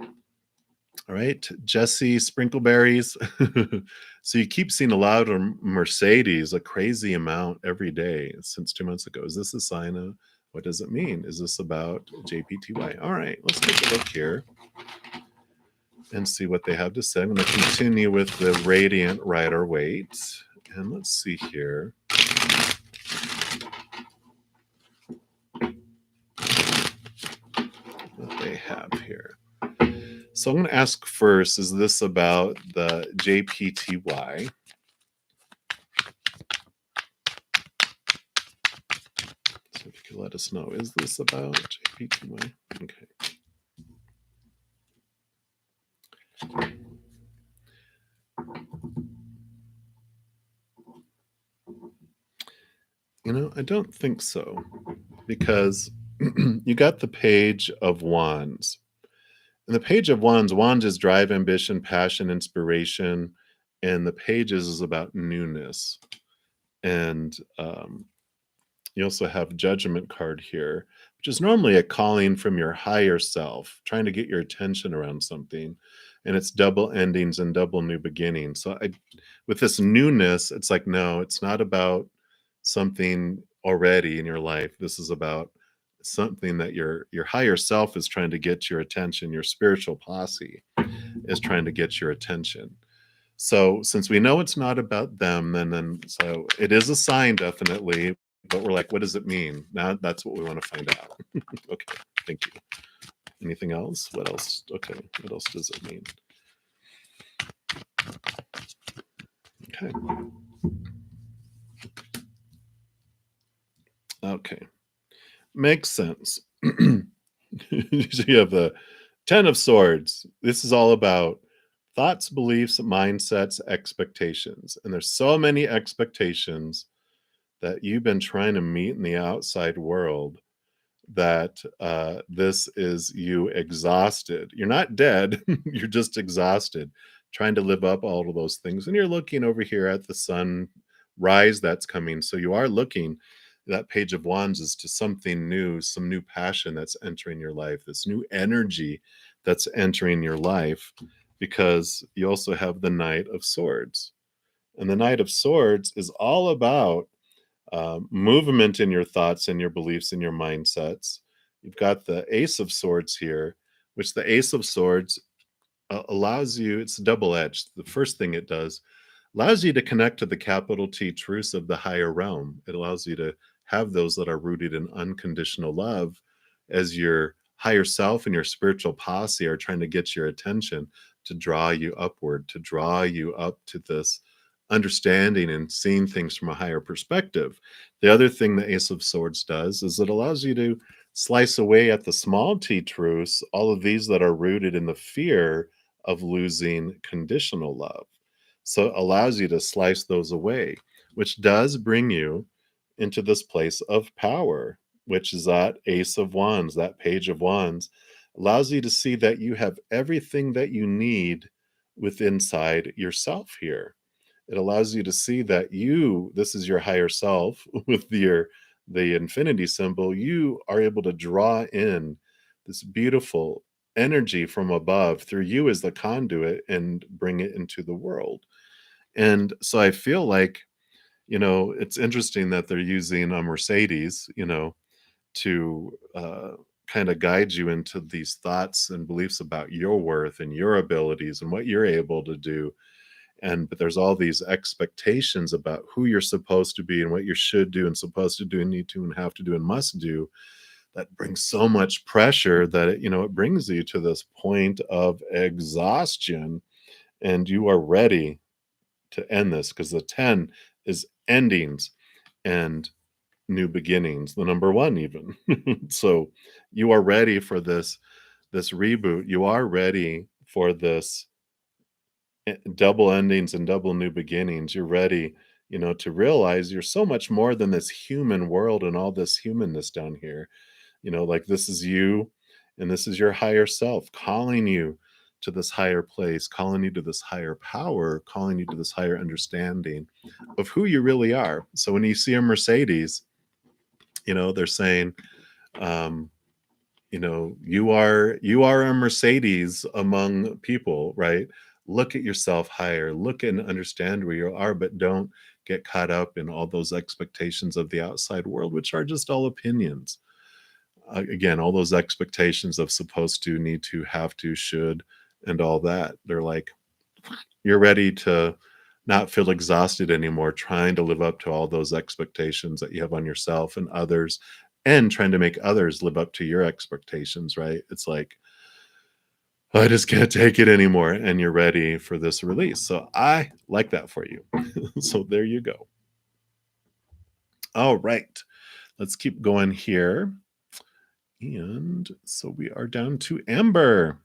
All right, Jesse Sprinkleberries. So you keep seeing a lot of Mercedes, a crazy amount every day since 2 months ago. Is this a sign of what does it mean? Is this about JPTY? All right, let's take a look here and see what they have to say. I'm going to continue with the Radiant Rider Waite. And let's see here. What they have here. So I'm going to ask first, is this about the JPTY? So if you could let us know, is this about JPTY? Okay. I don't think so, because you got the Page of Wands. And the Page of Wands is drive, ambition, passion, inspiration, and the Pages is about newness. And you also have Judgment card here, which is normally a calling from your higher self, trying to get your attention around something. And it's double endings and double new beginnings. So with this newness, it's like, no, it's not about something already in your life. This is about something that your higher self is trying to get your attention. Your spiritual posse is trying to get your attention. So since we know it's not about them, then so it is a sign, definitely, but we're like, what does it mean? Now that's what we want to find out. Okay, thank you. Anything else? What else? Okay, what else does it mean? Okay. Okay. Makes sense. So you have the 10 of Swords. This is all about thoughts, beliefs, mindsets, expectations. And there's so many expectations that you've been trying to meet in the outside world that this is you exhausted. You're not dead, you're just exhausted, trying to live up all of those things. And you're looking over here at the sun rise that's coming. So you are looking, that Page of Wands is to something new, some new passion that's entering your life, this new energy that's entering your life, because you also have the Knight of Swords. And the Knight of Swords is all about movement in your thoughts and your beliefs and your mindsets. You've got the Ace of Swords here, which the Ace of Swords allows you, it's double edged. The first thing it does allows you to connect to the capital T truths of the higher realm. It allows you to have those that are rooted in unconditional love as your higher self and your spiritual posse are trying to get your attention, to draw you upward, to draw you up to this understanding and seeing things from a higher perspective. The other thing the Ace of Swords does is it allows you to slice away at the small t truths, all of these that are rooted in the fear of losing conditional love. So it allows you to slice those away, which does bring you into this place of power, which is that Ace of Wands, that Page of Wands, allows you to see that you have everything that you need within inside yourself here. It allows you to see that this is your higher self with the infinity symbol. You are able to draw in this beautiful energy from above through you as the conduit and bring it into the world. And so I feel like, it's interesting that they're using a Mercedes, to kind of guide you into these thoughts and beliefs about your worth and your abilities and what you're able to do. But there's all these expectations about who you're supposed to be and what you should do and supposed to do and need to and have to do and must do, that brings so much pressure that it brings you to this point of exhaustion, and you are ready to end this, because the 10 is endings and new beginnings, the number 1 even. So you are ready for this reboot. You are ready for this double endings and double new beginnings. You're ready, to realize you're so much more than this human world and all this humanness down here. Like, this is you, and this is your higher self calling you to this higher place, calling you to this higher power, calling you to this higher understanding of who you really are. So when you see a Mercedes, They're saying, um, you are a Mercedes among people, right? Look at yourself higher, look and understand where you are, but don't get caught up in all those expectations of the outside world, which are just all opinions. Again, all those expectations of supposed to, need to, have to, should, and all that. They're like, you're ready to not feel exhausted anymore trying to live up to all those expectations that you have on yourself and others, and trying to make others live up to your expectations, right? It's like, I just can't take it anymore, and you're ready for this release. So I like that for you. So there you go. All right, let's keep going here. And so we are down to Amber.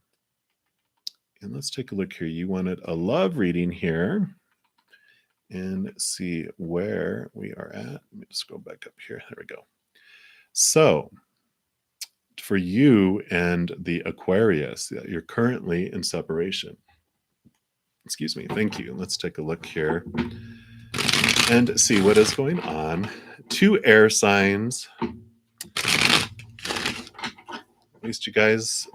And let's take a look here. You wanted a love reading here and see where we are at. Let me just go back up here. There we go. So for you and the Aquarius, you're currently in separation. Excuse me. Thank you. Let's take a look here and see what is going on. 2 air signs. At least you guys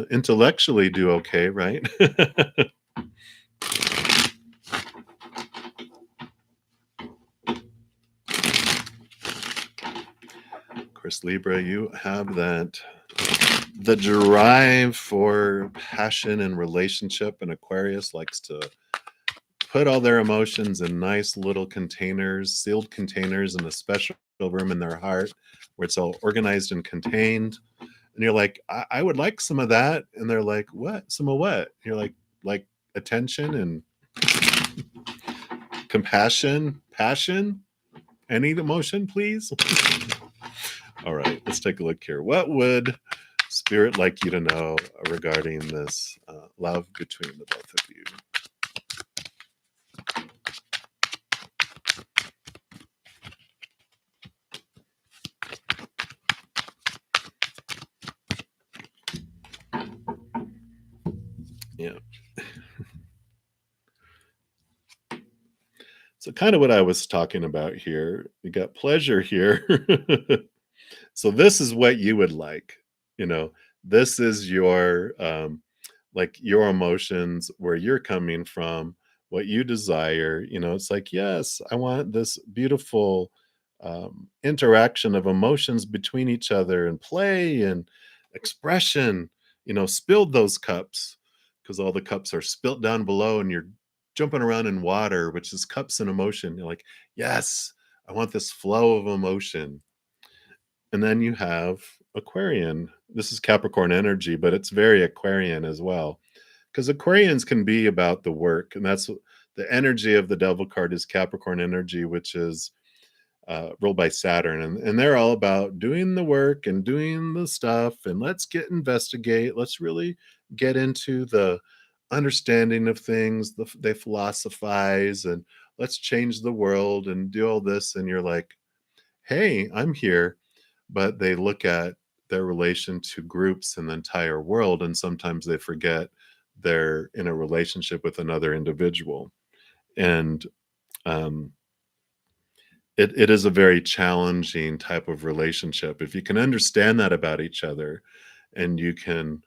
intellectually do okay, right? Of course, Libra, you have the drive for passion and relationship, and Aquarius likes to put all their emotions in nice little containers, sealed containers, in a special room in their heart where it's all organized and contained. And you're like, I would like some of that. And they're like, what? Some of what? And you're like attention and compassion, passion, any emotion, please. All right, let's take a look here. What would Spirit like you to know regarding this love between the both of you? Yeah. So kind of what I was talking about here. You got pleasure here. So this is what you would like, you know. This is your like your emotions, where you're coming from, what you desire. It's like, yes, I want this beautiful interaction of emotions between each other, and play and expression. Spilled those cups, because all the cups are spilt down below, and you're jumping around in water, which is cups and emotion. You're like, yes, I want this flow of emotion. And then you have Aquarian. This is Capricorn energy, but it's very Aquarian as well. Because Aquarians can be about the work. And that's the energy of the devil card, is Capricorn energy, which is ruled by Saturn. And they're all about doing the work and doing the stuff. And let's investigate. Let's really get into the understanding of things. They philosophize, and let's change the world and do all this. And you're like, hey, I'm here. But they look at their relation to groups and the entire world, and sometimes they forget they're in a relationship with another individual. And um, it is a very challenging type of relationship. If you can understand that about each other, and you can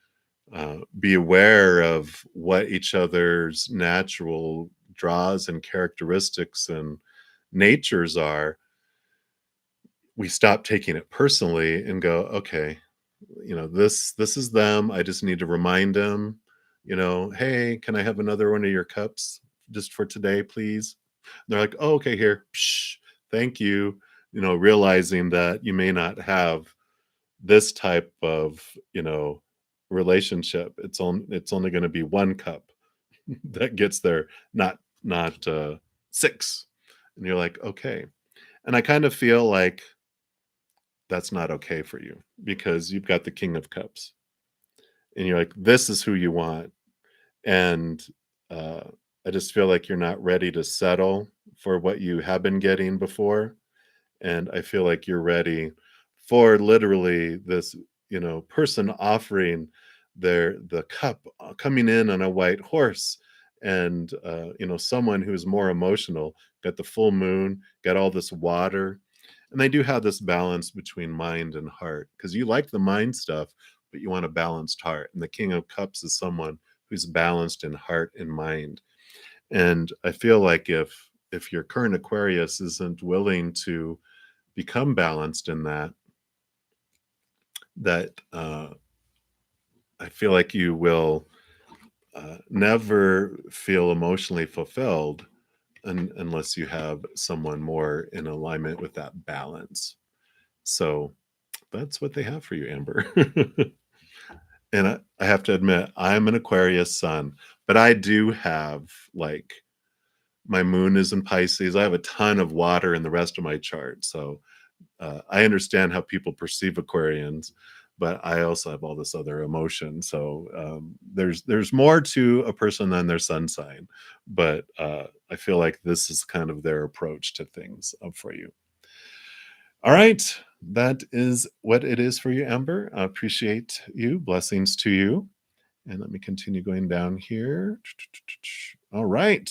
be aware of what each other's natural draws and characteristics and natures are, we stop taking it personally and go, okay, this is them. I just need to remind them, hey, can I have another one of your cups just for today, please? And they're like, oh, okay, here. Psh, thank you. Realizing that you may not have this type of, relationship. It's only going to be one cup that gets there, not 6. And you're like, okay. And I kind of feel like that's not okay for you, because you've got the King of Cups, and you're like, this is who you want. And uh, I just feel like you're not ready to settle for what you have been getting before. And I feel like you're ready for literally this, person offering the cup, coming in on a white horse. And someone who's more emotional, got the full moon, got all this water, And they do have this balance between mind and heart, because you like the mind stuff, but you want a balanced heart. And the King of Cups is someone who's balanced in heart and mind. And I feel like if your current Aquarius isn't willing to become balanced in that I feel like you will never feel emotionally fulfilled unless you have someone more in alignment with that balance. So that's what they have for you, Amber. And I have to admit, I'm an Aquarius sun, but I do have, like, my moon is in Pisces. I have a ton of water in the rest of my chart. So I understand how people perceive Aquarians, but I also have all this other emotion. So there's more to a person than their sun sign. But I feel like this is kind of their approach to things for you. All right. That is what it is for you, Amber. I appreciate you. Blessings to you. And let me continue going down here. All right.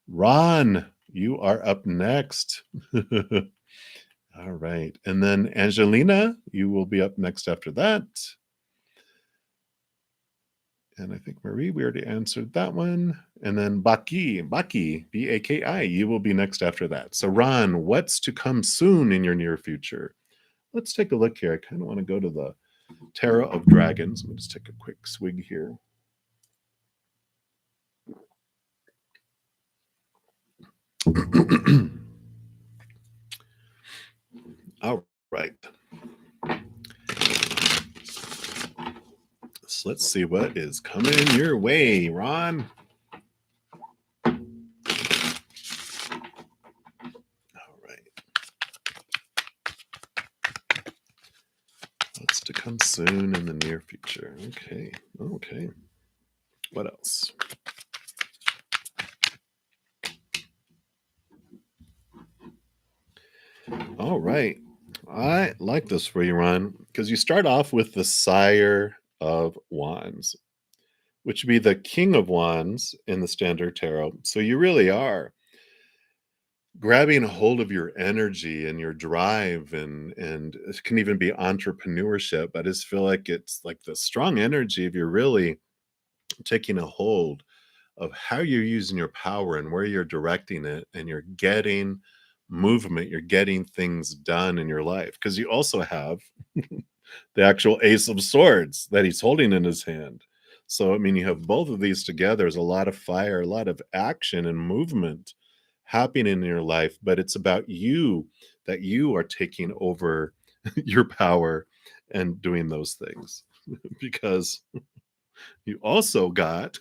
Ron, you are up next. All right. And then Angelina, you will be up next after that. And I think Marie, we already answered that one. And then Baki, B-A-K-I, you will be next after that. So Ron, what's to come soon in your near future? Let's take a look here. I kind of want to go to the Tarot of Dragons. Let me just take a quick swig here. All right. So let's see what is coming your way, Ron. All right. What's to come soon in the near future? Okay. Okay. What else? All right. I like this for you, Ron, because you start off with the Sire of Wands, which would be the King of Wands in the Standard Tarot. So you really are grabbing a hold of your energy and your drive, and it can even be entrepreneurship. I just feel like it's like the strong energy of you're really taking a hold of how you're using your power and where you're directing it, and you're getting movement, you're getting things done in your life, because you also have the actual Ace of Swords that he's holding in his hand. So I mean, you have both of these together. There's a lot of fire, a lot of action and movement happening in your life, but it's about you, that you are taking over your power and doing those things. Because you also got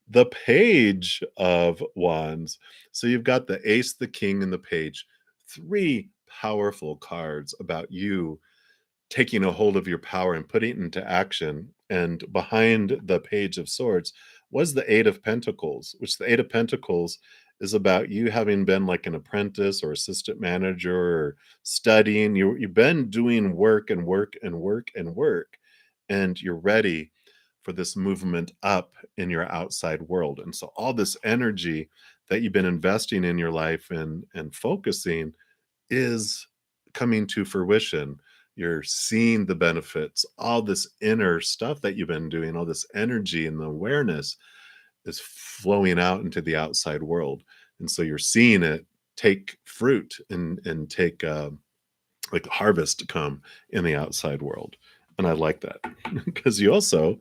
the Page of Wands. So you've got the Ace, the King, and the Page. Three powerful cards about you taking a hold of your power and putting it into action. And behind the Page of Swords was the Eight of Pentacles, which the Eight of Pentacles is about you having been like an apprentice or assistant manager or studying. You've been doing work and work and work and work, and you're ready for this movement up in your outside world. And so all this energy that you've been investing in your life and focusing is coming to fruition. You're seeing the benefits. All this inner stuff that you've been doing, all this energy and the awareness is flowing out into the outside world. And so you're seeing it take fruit and take like harvest to come in the outside world. And I like that because you also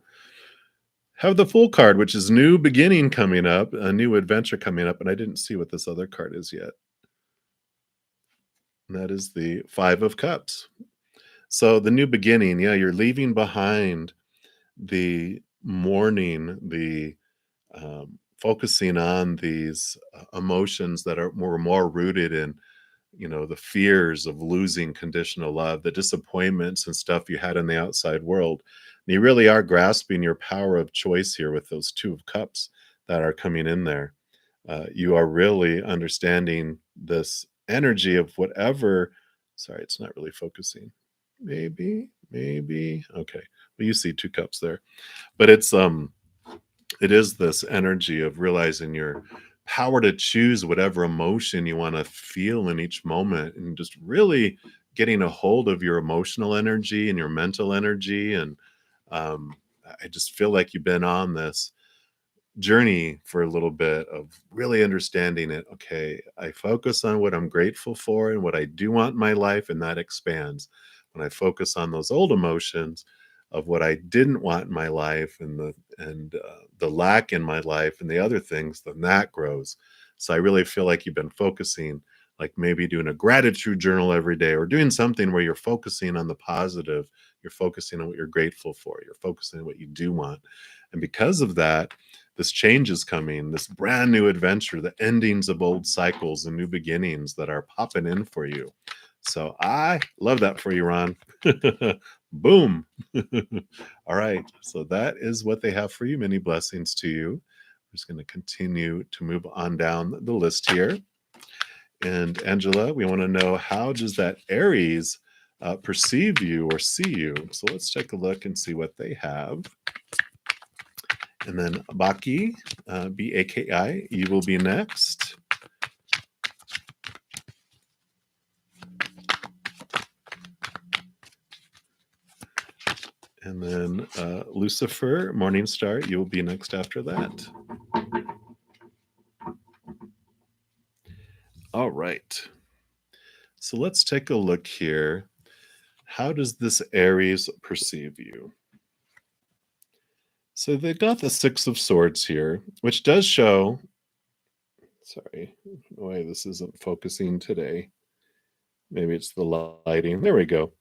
have the Fool card, which is new beginning coming up, a new adventure coming up, and I didn't see what this other card is yet. And that is the Five of Cups. So the new beginning, yeah, you're leaving behind the mourning, the focusing on these emotions that were more rooted in, you know, the fears of losing conditional love, the disappointments and stuff you had in the outside world. And you really are grasping your power of choice here with those Two of Cups that are coming in there. You are really understanding this energy of whatever. Sorry, it's not really focusing. Maybe. Okay. Well, you see two cups there, but it is this energy of realizing your power to choose whatever emotion you want to feel in each moment, and just really getting a hold of your emotional energy and your mental energy. And um, I just feel like you've been on this journey for a little bit of really understanding it. Okay, I focus on what I'm grateful for and what I do want in my life, and that expands. When I focus on those old emotions of what I didn't want in my life, and the lack in my life and the other things, then that grows. So I really feel like you've been focusing, like maybe doing a gratitude journal every day, or doing something where you're focusing on the positive, you're focusing on what you're grateful for, you're focusing on what you do want. And because of that, this change is coming, this brand new adventure, the endings of old cycles and new beginnings that are popping in for you. So I love that for you, Ron. Boom. All right. So that is what they have for you. Many blessings to you. I'm just going to continue to move on down the list here. And Angela, we want to know, how does that Aries perceive you or see you? So let's take a look and see what they have. And then Baki, B-A-K-I, you will be next. And then Lucifer, Morningstar, you will be next after that. All right. So let's take a look here. How does this Aries perceive you? So they've got the Six of Swords here, which does show, sorry, why this isn't focusing today. Maybe it's the lighting. There we go.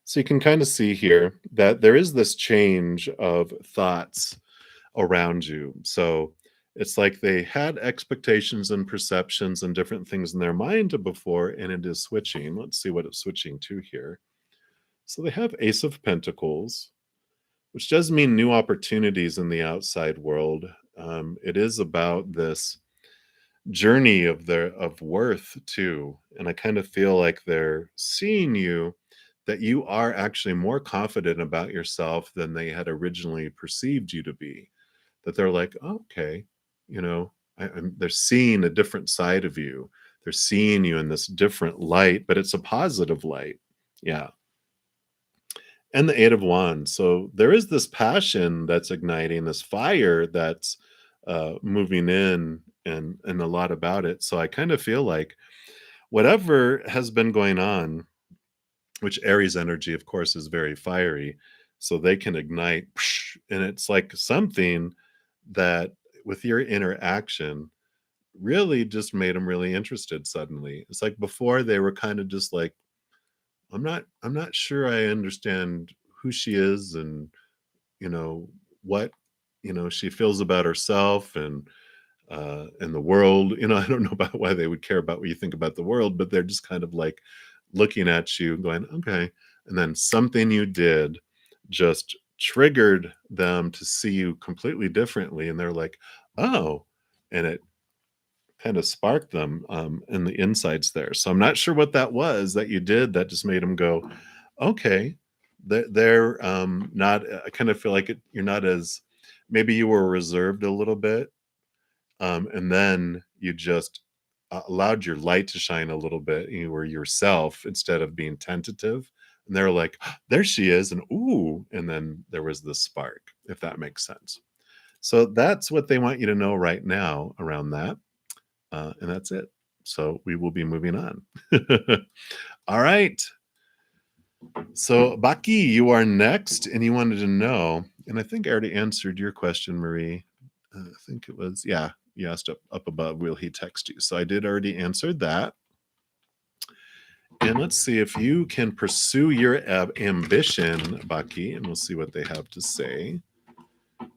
So you can kind of see here that there is this change of thoughts around you. So it's like they had expectations and perceptions and different things in their mind before, and it is switching. Let's see what it's switching to here. So they have Ace of Pentacles, which does mean new opportunities in the outside world. It is about this journey of worth too, and I kind of feel like they're seeing you, that you are actually more confident about yourself than they had originally perceived you to be. That they're like, oh, okay, you know, they're seeing a different side of you. They're seeing you in this different light, but it's a positive light. Yeah. And the Eight of Wands. So there is this passion that's igniting, this fire that's moving in, and a lot about it. So I kind of feel like whatever has been going on, which Aries energy, of course, is very fiery, so they can ignite, and it's like something that, with your interaction, really just made them really interested suddenly. It's like before they were kind of just like, I'm not sure I understand who she is, and you know what she feels about herself, and the world. I don't know about why they would care about what you think about the world, but they're just kind of like looking at you going, okay. And then something you did just triggered them to see you completely differently, and they're like, oh. And it kind of sparked them in the insides there. So I'm not sure what that was that you did that just made them go, okay. They're not, I kind of feel like you're not as, maybe you were reserved a little bit, and then you just allowed your light to shine a little bit. You were yourself instead of being tentative. And they're like, there she is, and ooh. And then there was this spark, if that makes sense. So that's what they want you to know right now around that. And that's it. So we will be moving on. All right. So Baki, you are next, and you wanted to know, and I think I already answered your question, Marie. I think it was, yeah, you asked up above, will he text you? So I did already answer that. And let's see if you can pursue your ambition, Baki, and we'll see what they have to say.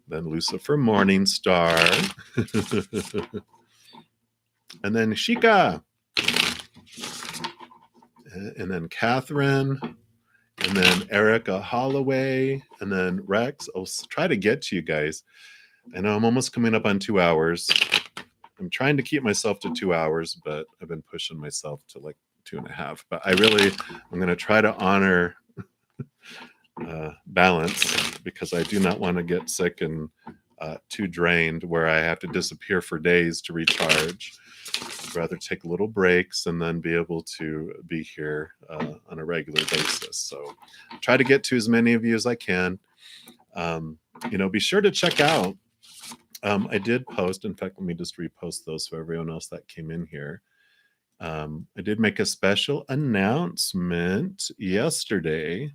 Then Lucifer Morningstar. And then Shika. And then Catherine. And then Erica Holloway. And then Rex. I'll try to get to you guys. I know I'm almost coming up on 2 hours. I'm trying to keep myself to 2 hours, but I've been pushing myself to like 2.5. But I'm going to try to honor balance, because I do not want to get sick and too drained where I have to disappear for days to recharge. I'd rather take little breaks and then be able to be here on a regular basis. So try to get to as many of you as I can. Be sure to check out. I did post, in fact, let me just repost those for everyone else that came in here. I did make a special announcement yesterday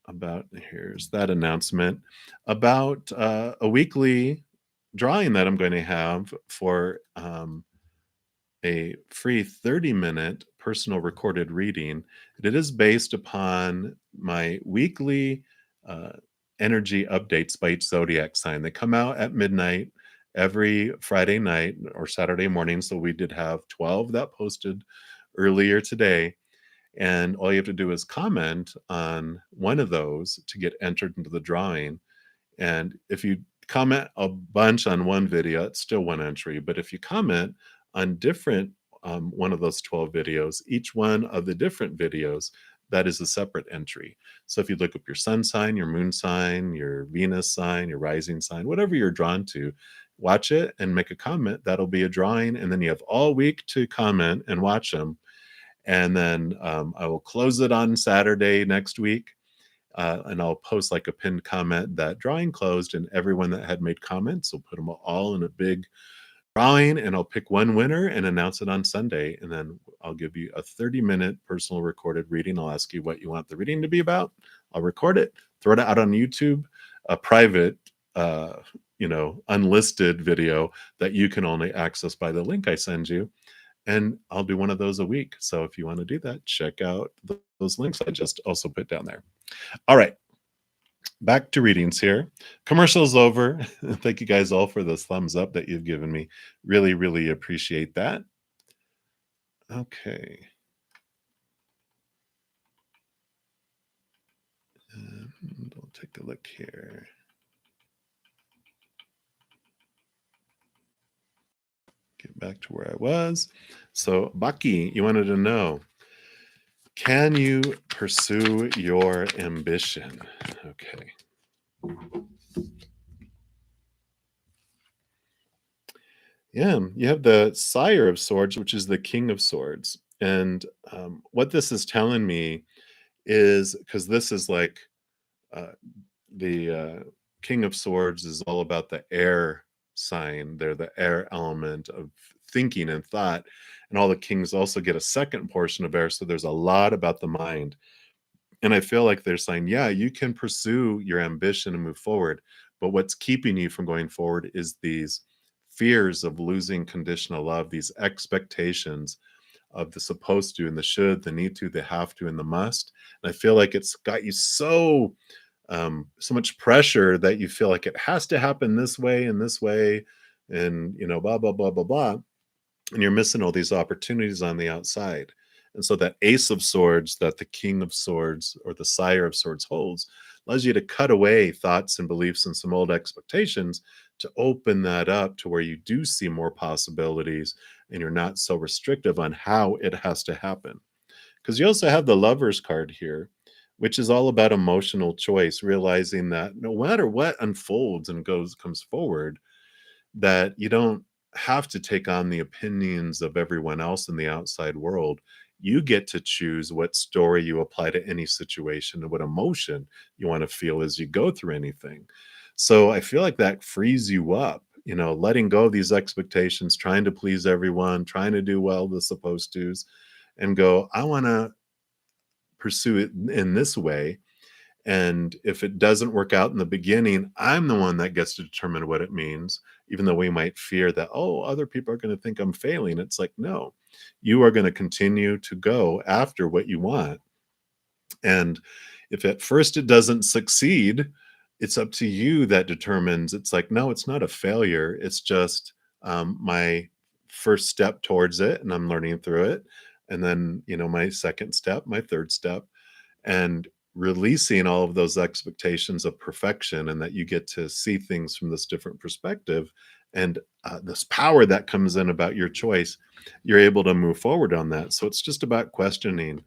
about, here's that announcement, about a weekly drawing that I'm going to have for a free 30-minute personal recorded reading. It is based upon my weekly energy updates by each zodiac sign. They come out at midnight every Friday night or Saturday morning. So we did have 12 that posted earlier today. And all you have to do is comment on one of those to get entered into the drawing. And if you comment a bunch on one video, it's still one entry. But if you comment on different one of those 12 videos, each one of the different videos, that is a separate entry. So if you look up your sun sign, your moon sign, your Venus sign, your rising sign, whatever you're drawn to, watch it and make a comment. That'll be a drawing. And then you have all week to comment and watch them. And then I will close it on Saturday next week. And I'll post like a pinned comment that drawing closed, and everyone that had made comments, will put them all in a big drawing, and I'll pick one winner and announce it on Sunday. And then I'll give you a 30-minute personal recorded reading. I'll ask you what you want the reading to be about. I'll record it, throw it out on YouTube, a private, unlisted video that you can only access by the link I send you. And I'll do one of those a week. So if you want to do that, check out those links I just also put down there. All right. Back to readings here. Commercial's over. Thank you guys all for those thumbs up that you've given me. Really, really appreciate that. Okay. And we'll take a look here. Get back to where I was. So, Baki, you wanted to know, can you pursue your ambition? Okay. Yeah, you have the Sire of Swords, which is the King of Swords. And what this is telling me is, because this is like the King of Swords is all about the air sign. They're the air element of thinking and thought. And all the kings also get a second portion of air. So there's a lot about the mind. And I feel like they're saying, yeah, you can pursue your ambition and move forward. But what's keeping you from going forward is these fears of losing conditional love, these expectations of the supposed to and the should, the need to, the have to, and the must. And I feel like it's got you so much pressure that you feel like it has to happen this way and this way, and blah blah blah blah blah, and you're missing all these opportunities on the outside. And so that Ace of Swords that the King of Swords or the Sire of Swords holds allows you to cut away thoughts and beliefs and some old expectations to open that up to where you do see more possibilities, and you're not so restrictive on how it has to happen. Because you also have the Lover's card here, which is all about emotional choice, realizing that no matter what unfolds and comes forward, that you don't have to take on the opinions of everyone else in the outside world. You get to choose what story you apply to any situation and what emotion you want to feel as you go through anything. So I feel like that frees you up, letting go of these expectations, trying to please everyone, trying to do well the supposed to's, and go, I want to pursue it in this way. And if it doesn't work out in the beginning, I'm the one that gets to determine what it means, even though we might fear that, oh, other people are going to think I'm failing. It's like, no, you are going to continue to go after what you want. And if at first it doesn't succeed, it's up to you that determines. It's like, no, it's not a failure. It's just my first step towards it, and I'm learning through it. And then, my second step, my third step, and releasing all of those expectations of perfection, and that you get to see things from this different perspective, and this power that comes in about your choice, you're able to move forward on that. So it's just about questioning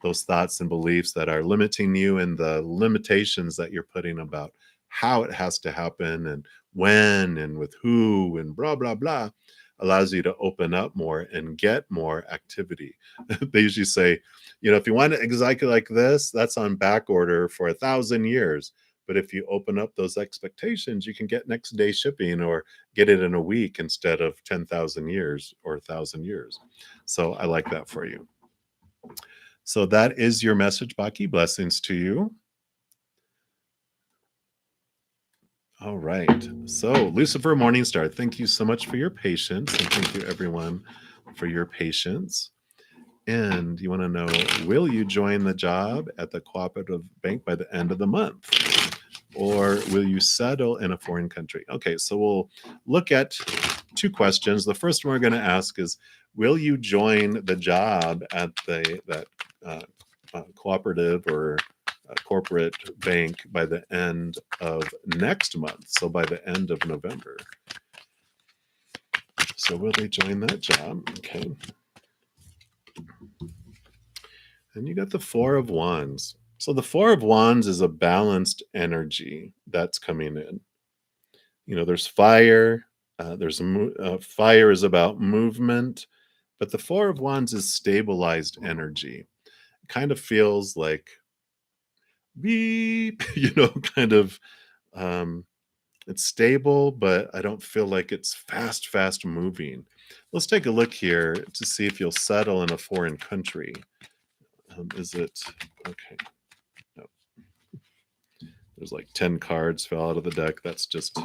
those thoughts and beliefs that are limiting you, and the limitations that you're putting about how it has to happen and when and with who and blah, blah, blah, allows you to open up more and get more activity. They usually say, if you want it exactly like this, that's on back order for 1,000 years. But if you open up those expectations, you can get next day shipping or get it in a week instead of 10,000 years or 1,000 years. So I like that for you. So that is your message, Baki. Blessings to you. All right. So Lucifer Morningstar, thank you so much for your patience. And thank you everyone for your patience. And you want to know, will you join the job at the cooperative bank by the end of the month? Or will you settle in a foreign country? Okay, so we'll look at two questions. The first one we're going to ask is, will you join the job at that cooperative or corporate bank by the end of next month? So by the end of November. So will they join that job? Okay. And you got the Four of Wands. So the Four of Wands is a balanced energy that's coming in. There's fire. Fire is about movement, but the Four of Wands is stabilized energy. It kind of feels like beep, kind of. It's stable, but I don't feel like it's fast moving. Let's take a look here to see if you'll settle in a foreign country. Is it okay? No. There's like 10 cards fell out of the deck. That's just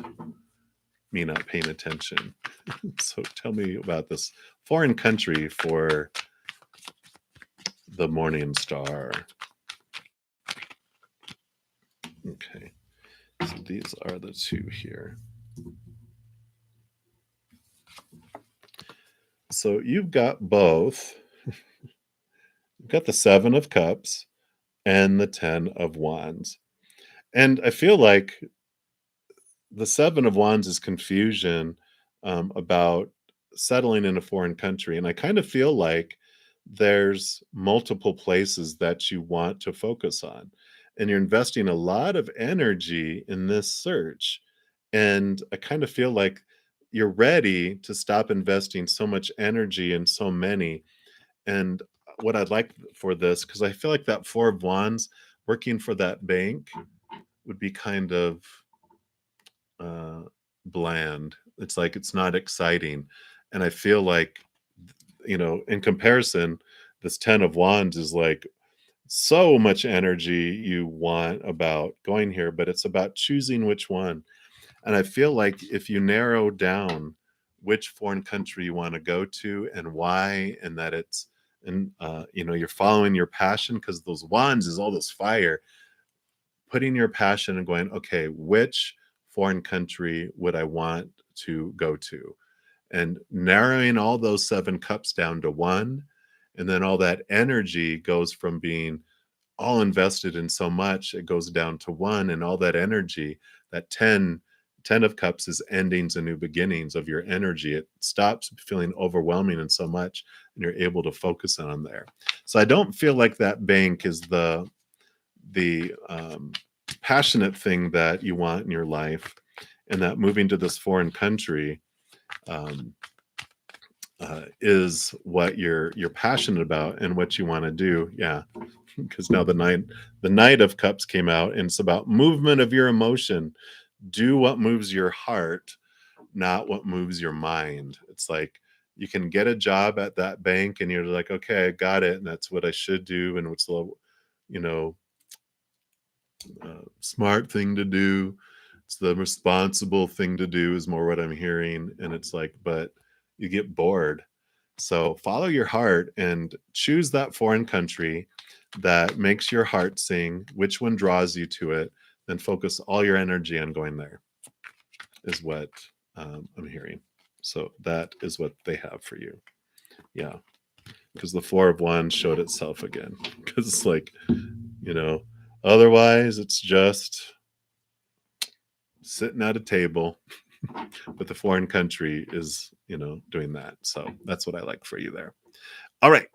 me not paying attention. So tell me about this foreign country for the Morning Star. Okay. So these are the two here. So you've got both. You've got the Seven of Cups and the 10 of Wands. And I feel like the Seven of Wands is confusion about settling in a foreign country. And I kind of feel like there's multiple places that you want to focus on. And you're investing a lot of energy in this search. And I kind of feel like you're ready to stop investing so much energy in so many. And what I'd like for this, because I feel like that Four of Wands working for that bank would be kind of bland. It's like it's not exciting. And I feel like, in comparison, this 10 of Wands is like so much energy you want about going here, but it's about choosing which one. And I feel like if you narrow down which foreign country you want to go to and why, and that it's, and you're following your passion, because those wands is all this fire, putting your passion and going, okay, which foreign country would I want to go to? And narrowing all those 7 cups down to one. And then all that energy goes from being all invested in so much, it goes down to one. And all that energy, that 10 of cups is endings and new beginnings of your energy. It stops feeling overwhelming and so much, and you're able to focus on there. So I don't feel like that bank is the passionate thing that you want in your life, and that moving to this foreign country is what you're passionate about and what you want to do. Yeah, because now the Knight of Cups came out, and it's about movement of your emotion. Do what moves your heart, not what moves your mind. It's like you can get a job at that bank and you're like, okay, I got it, and that's what I should do, and what's the smart thing to do. It's the responsible thing to do is more what I'm hearing. And it's like, but you get bored. So follow your heart and choose that foreign country that makes your heart sing, which one draws you to it, then focus all your energy on going there, is what I'm hearing. So that is what they have for you. Yeah. Because the Four of Wands showed itself again. Because it's like, otherwise it's just sitting at a table. But the foreign country is, doing that. So that's what I like for you there. All right.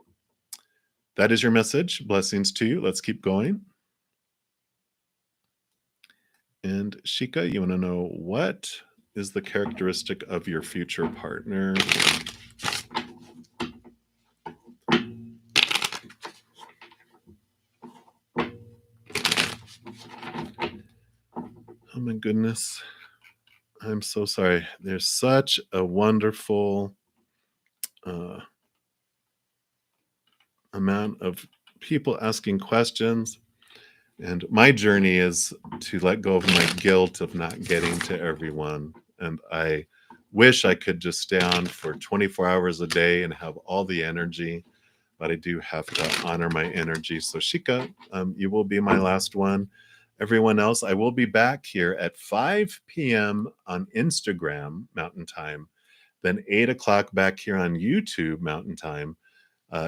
That is your message. Blessings to you. Let's keep going. And Shika, you want to know what is the characteristic of your future partner? Oh my goodness. I'm so sorry. There's such a wonderful uh, amount of people asking questions. And my journey is to let go of my guilt of not getting to everyone. And I wish I could just stay on for 24 hours a day and have all the energy, but I do have to honor my energy. So, Shika, you will be my last one. Everyone else, I will be back here at 5 p.m. on Instagram Mountain Time, then 8 o'clock back here on YouTube Mountain Time,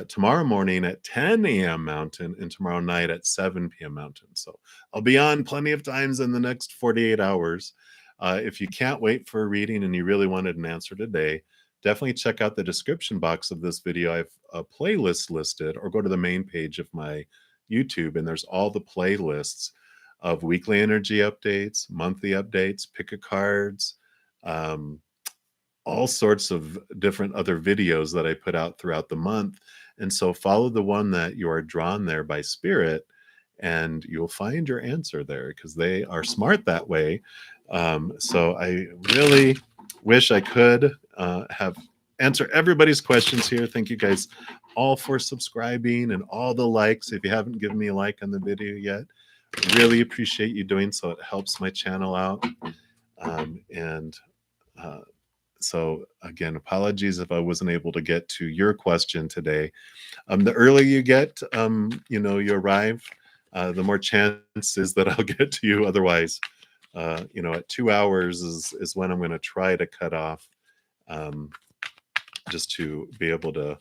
tomorrow morning at 10 a.m. Mountain, and tomorrow night at 7 p.m. Mountain. So I'll be on plenty of times in the next 48 hours. If you can't wait for a reading and you really wanted an answer today, definitely check out the description box of this video. I have a playlist listed, or go to the main page of my YouTube, and there's all the playlists of weekly energy updates, monthly updates, pick a cards, um, all sorts of different other videos that I put out throughout the month. And so follow the one that you are drawn there by spirit, and you'll find your answer there because they are smart that way. So I really wish I could have answer everybody's questions here. Thank you guys all for subscribing and all the likes. If you haven't given me a like on the video yet, really appreciate you doing so. It helps my channel out. And so again, apologies if I wasn't able to get to your question today. The earlier you get, you arrive, the more chances that I'll get to you. Otherwise, at 2 hours is when I'm going to try to cut off, um, just to be able to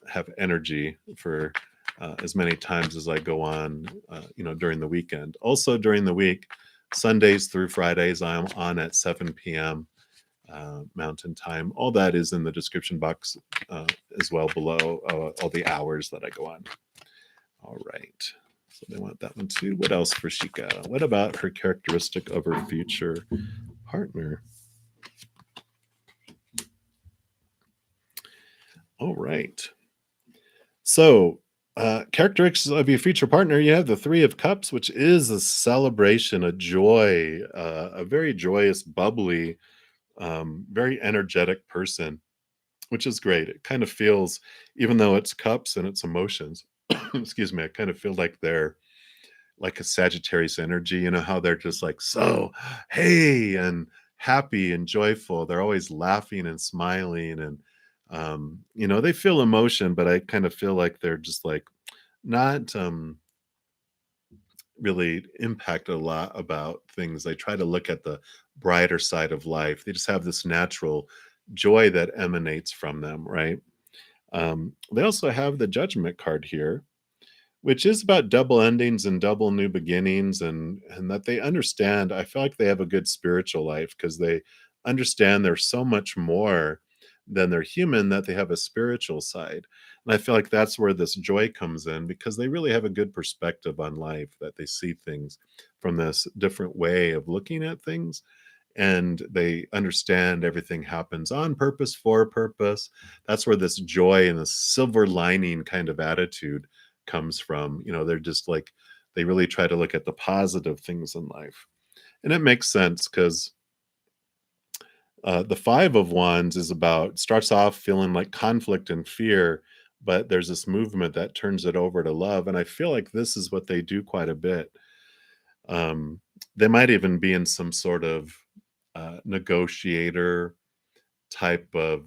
have energy for as many times as I go on, during the weekend. Also during the week, Sundays through Fridays, I'm on at 7 p.m. Mountain Time. All that is in the description box as well below, all the hours that I go on. All right. So they want that one too. What else for Shika? What about her characteristic of her future partner? All right. So, characteristics of your future partner, you have the Three of Cups, which is a celebration, a joy, a very joyous, bubbly, very energetic person, which is great. It kind of feels, even though it's cups and it's emotions, excuse me, I kind of feel like they're like a Sagittarius energy, how they're just like, so, hey, and happy and joyful. They're always laughing and smiling. And, they feel emotion, but I kind of feel like they're just like not really impacted a lot about things. They try to look at the brighter side of life. They just have this natural joy that emanates from them, right? They also have the Judgment card here, which is about double endings and double new beginnings, and that they understand. I feel like they have a good spiritual life because they understand there's so much more than they're human, that they have a spiritual side. And I feel like that's where this joy comes in, because they really have a good perspective on life, that they see things from this different way of looking at things, and they understand everything happens on purpose, for a purpose. That's where this joy and this silver lining kind of attitude comes from. They're just like, they really try to look at the positive things in life. And it makes sense because the Five of Wands starts off feeling like conflict and fear, but there's this movement that turns it over to love. And I feel like this is what they do quite a bit. Um, they might even be in some sort of negotiator type of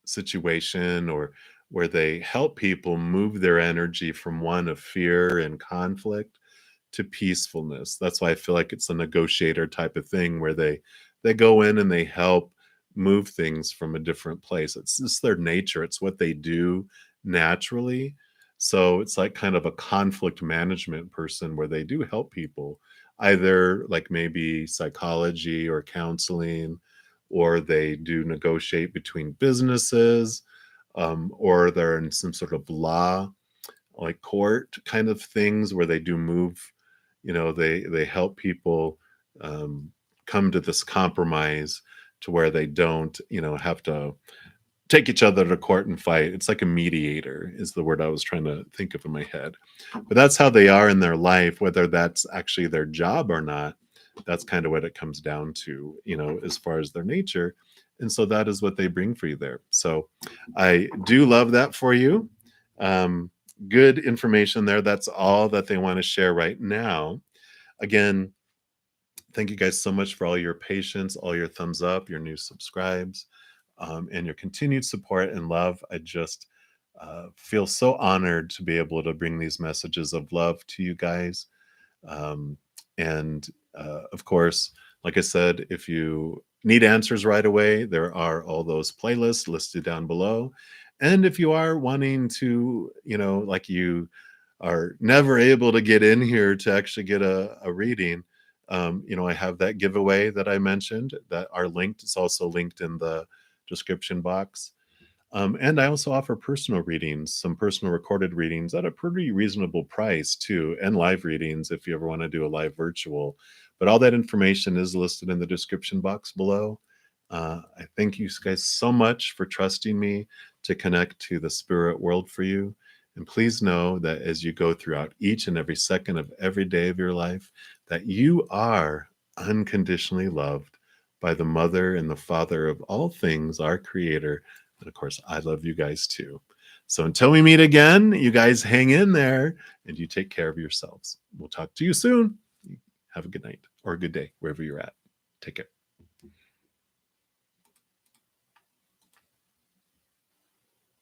situation, or where they help people move their energy from one of fear and conflict to peacefulness. That's why I feel like it's a negotiator type of thing, where they go in and they help move things from a different place. It's just their nature. It's what they do naturally. So it's like kind of a conflict management person, where they do help people, either like maybe psychology or counseling, or they do negotiate between businesses, or they're in some sort of law, like court kind of things, where they do move, you know, they help people come to this compromise to where they don't, you know, have to take each other to court and fight. It's like a mediator is the word I was trying to think of in my head. But that's how they are in their life, whether that's actually their job or not. That's kind of what it comes down to, you know, as far as their nature. And so that is what they bring for you there. So I do love that for you. Good information there. That's all that they want to share right now. Again, thank you guys so much for all your patience, all your thumbs up, your new subscribes, and your continued support and love. I just feel so honored to be able to bring these messages of love to you guys. And of course, like I said, if you need answers right away, there are all those playlists listed down below. And if you are wanting to, you know, like you are never able to get in here to actually get a reading, you know, I have that giveaway that I mentioned that are linked. It's also linked in the description box. And I also offer personal readings, some personal recorded readings at a pretty reasonable price too, and live readings if you ever want to do a live virtual. But all that information is listed in the description box below. I thank you guys so much for trusting me to connect to the spirit world for you. And please know that as you go throughout each and every second of every day of your life, that you are unconditionally loved by the mother and the father of all things, our creator. And of course, I love you guys too. So until we meet again, you guys hang in there and you take care of yourselves. We'll talk to you soon. Have a good night or a good day, wherever you're at. Take care.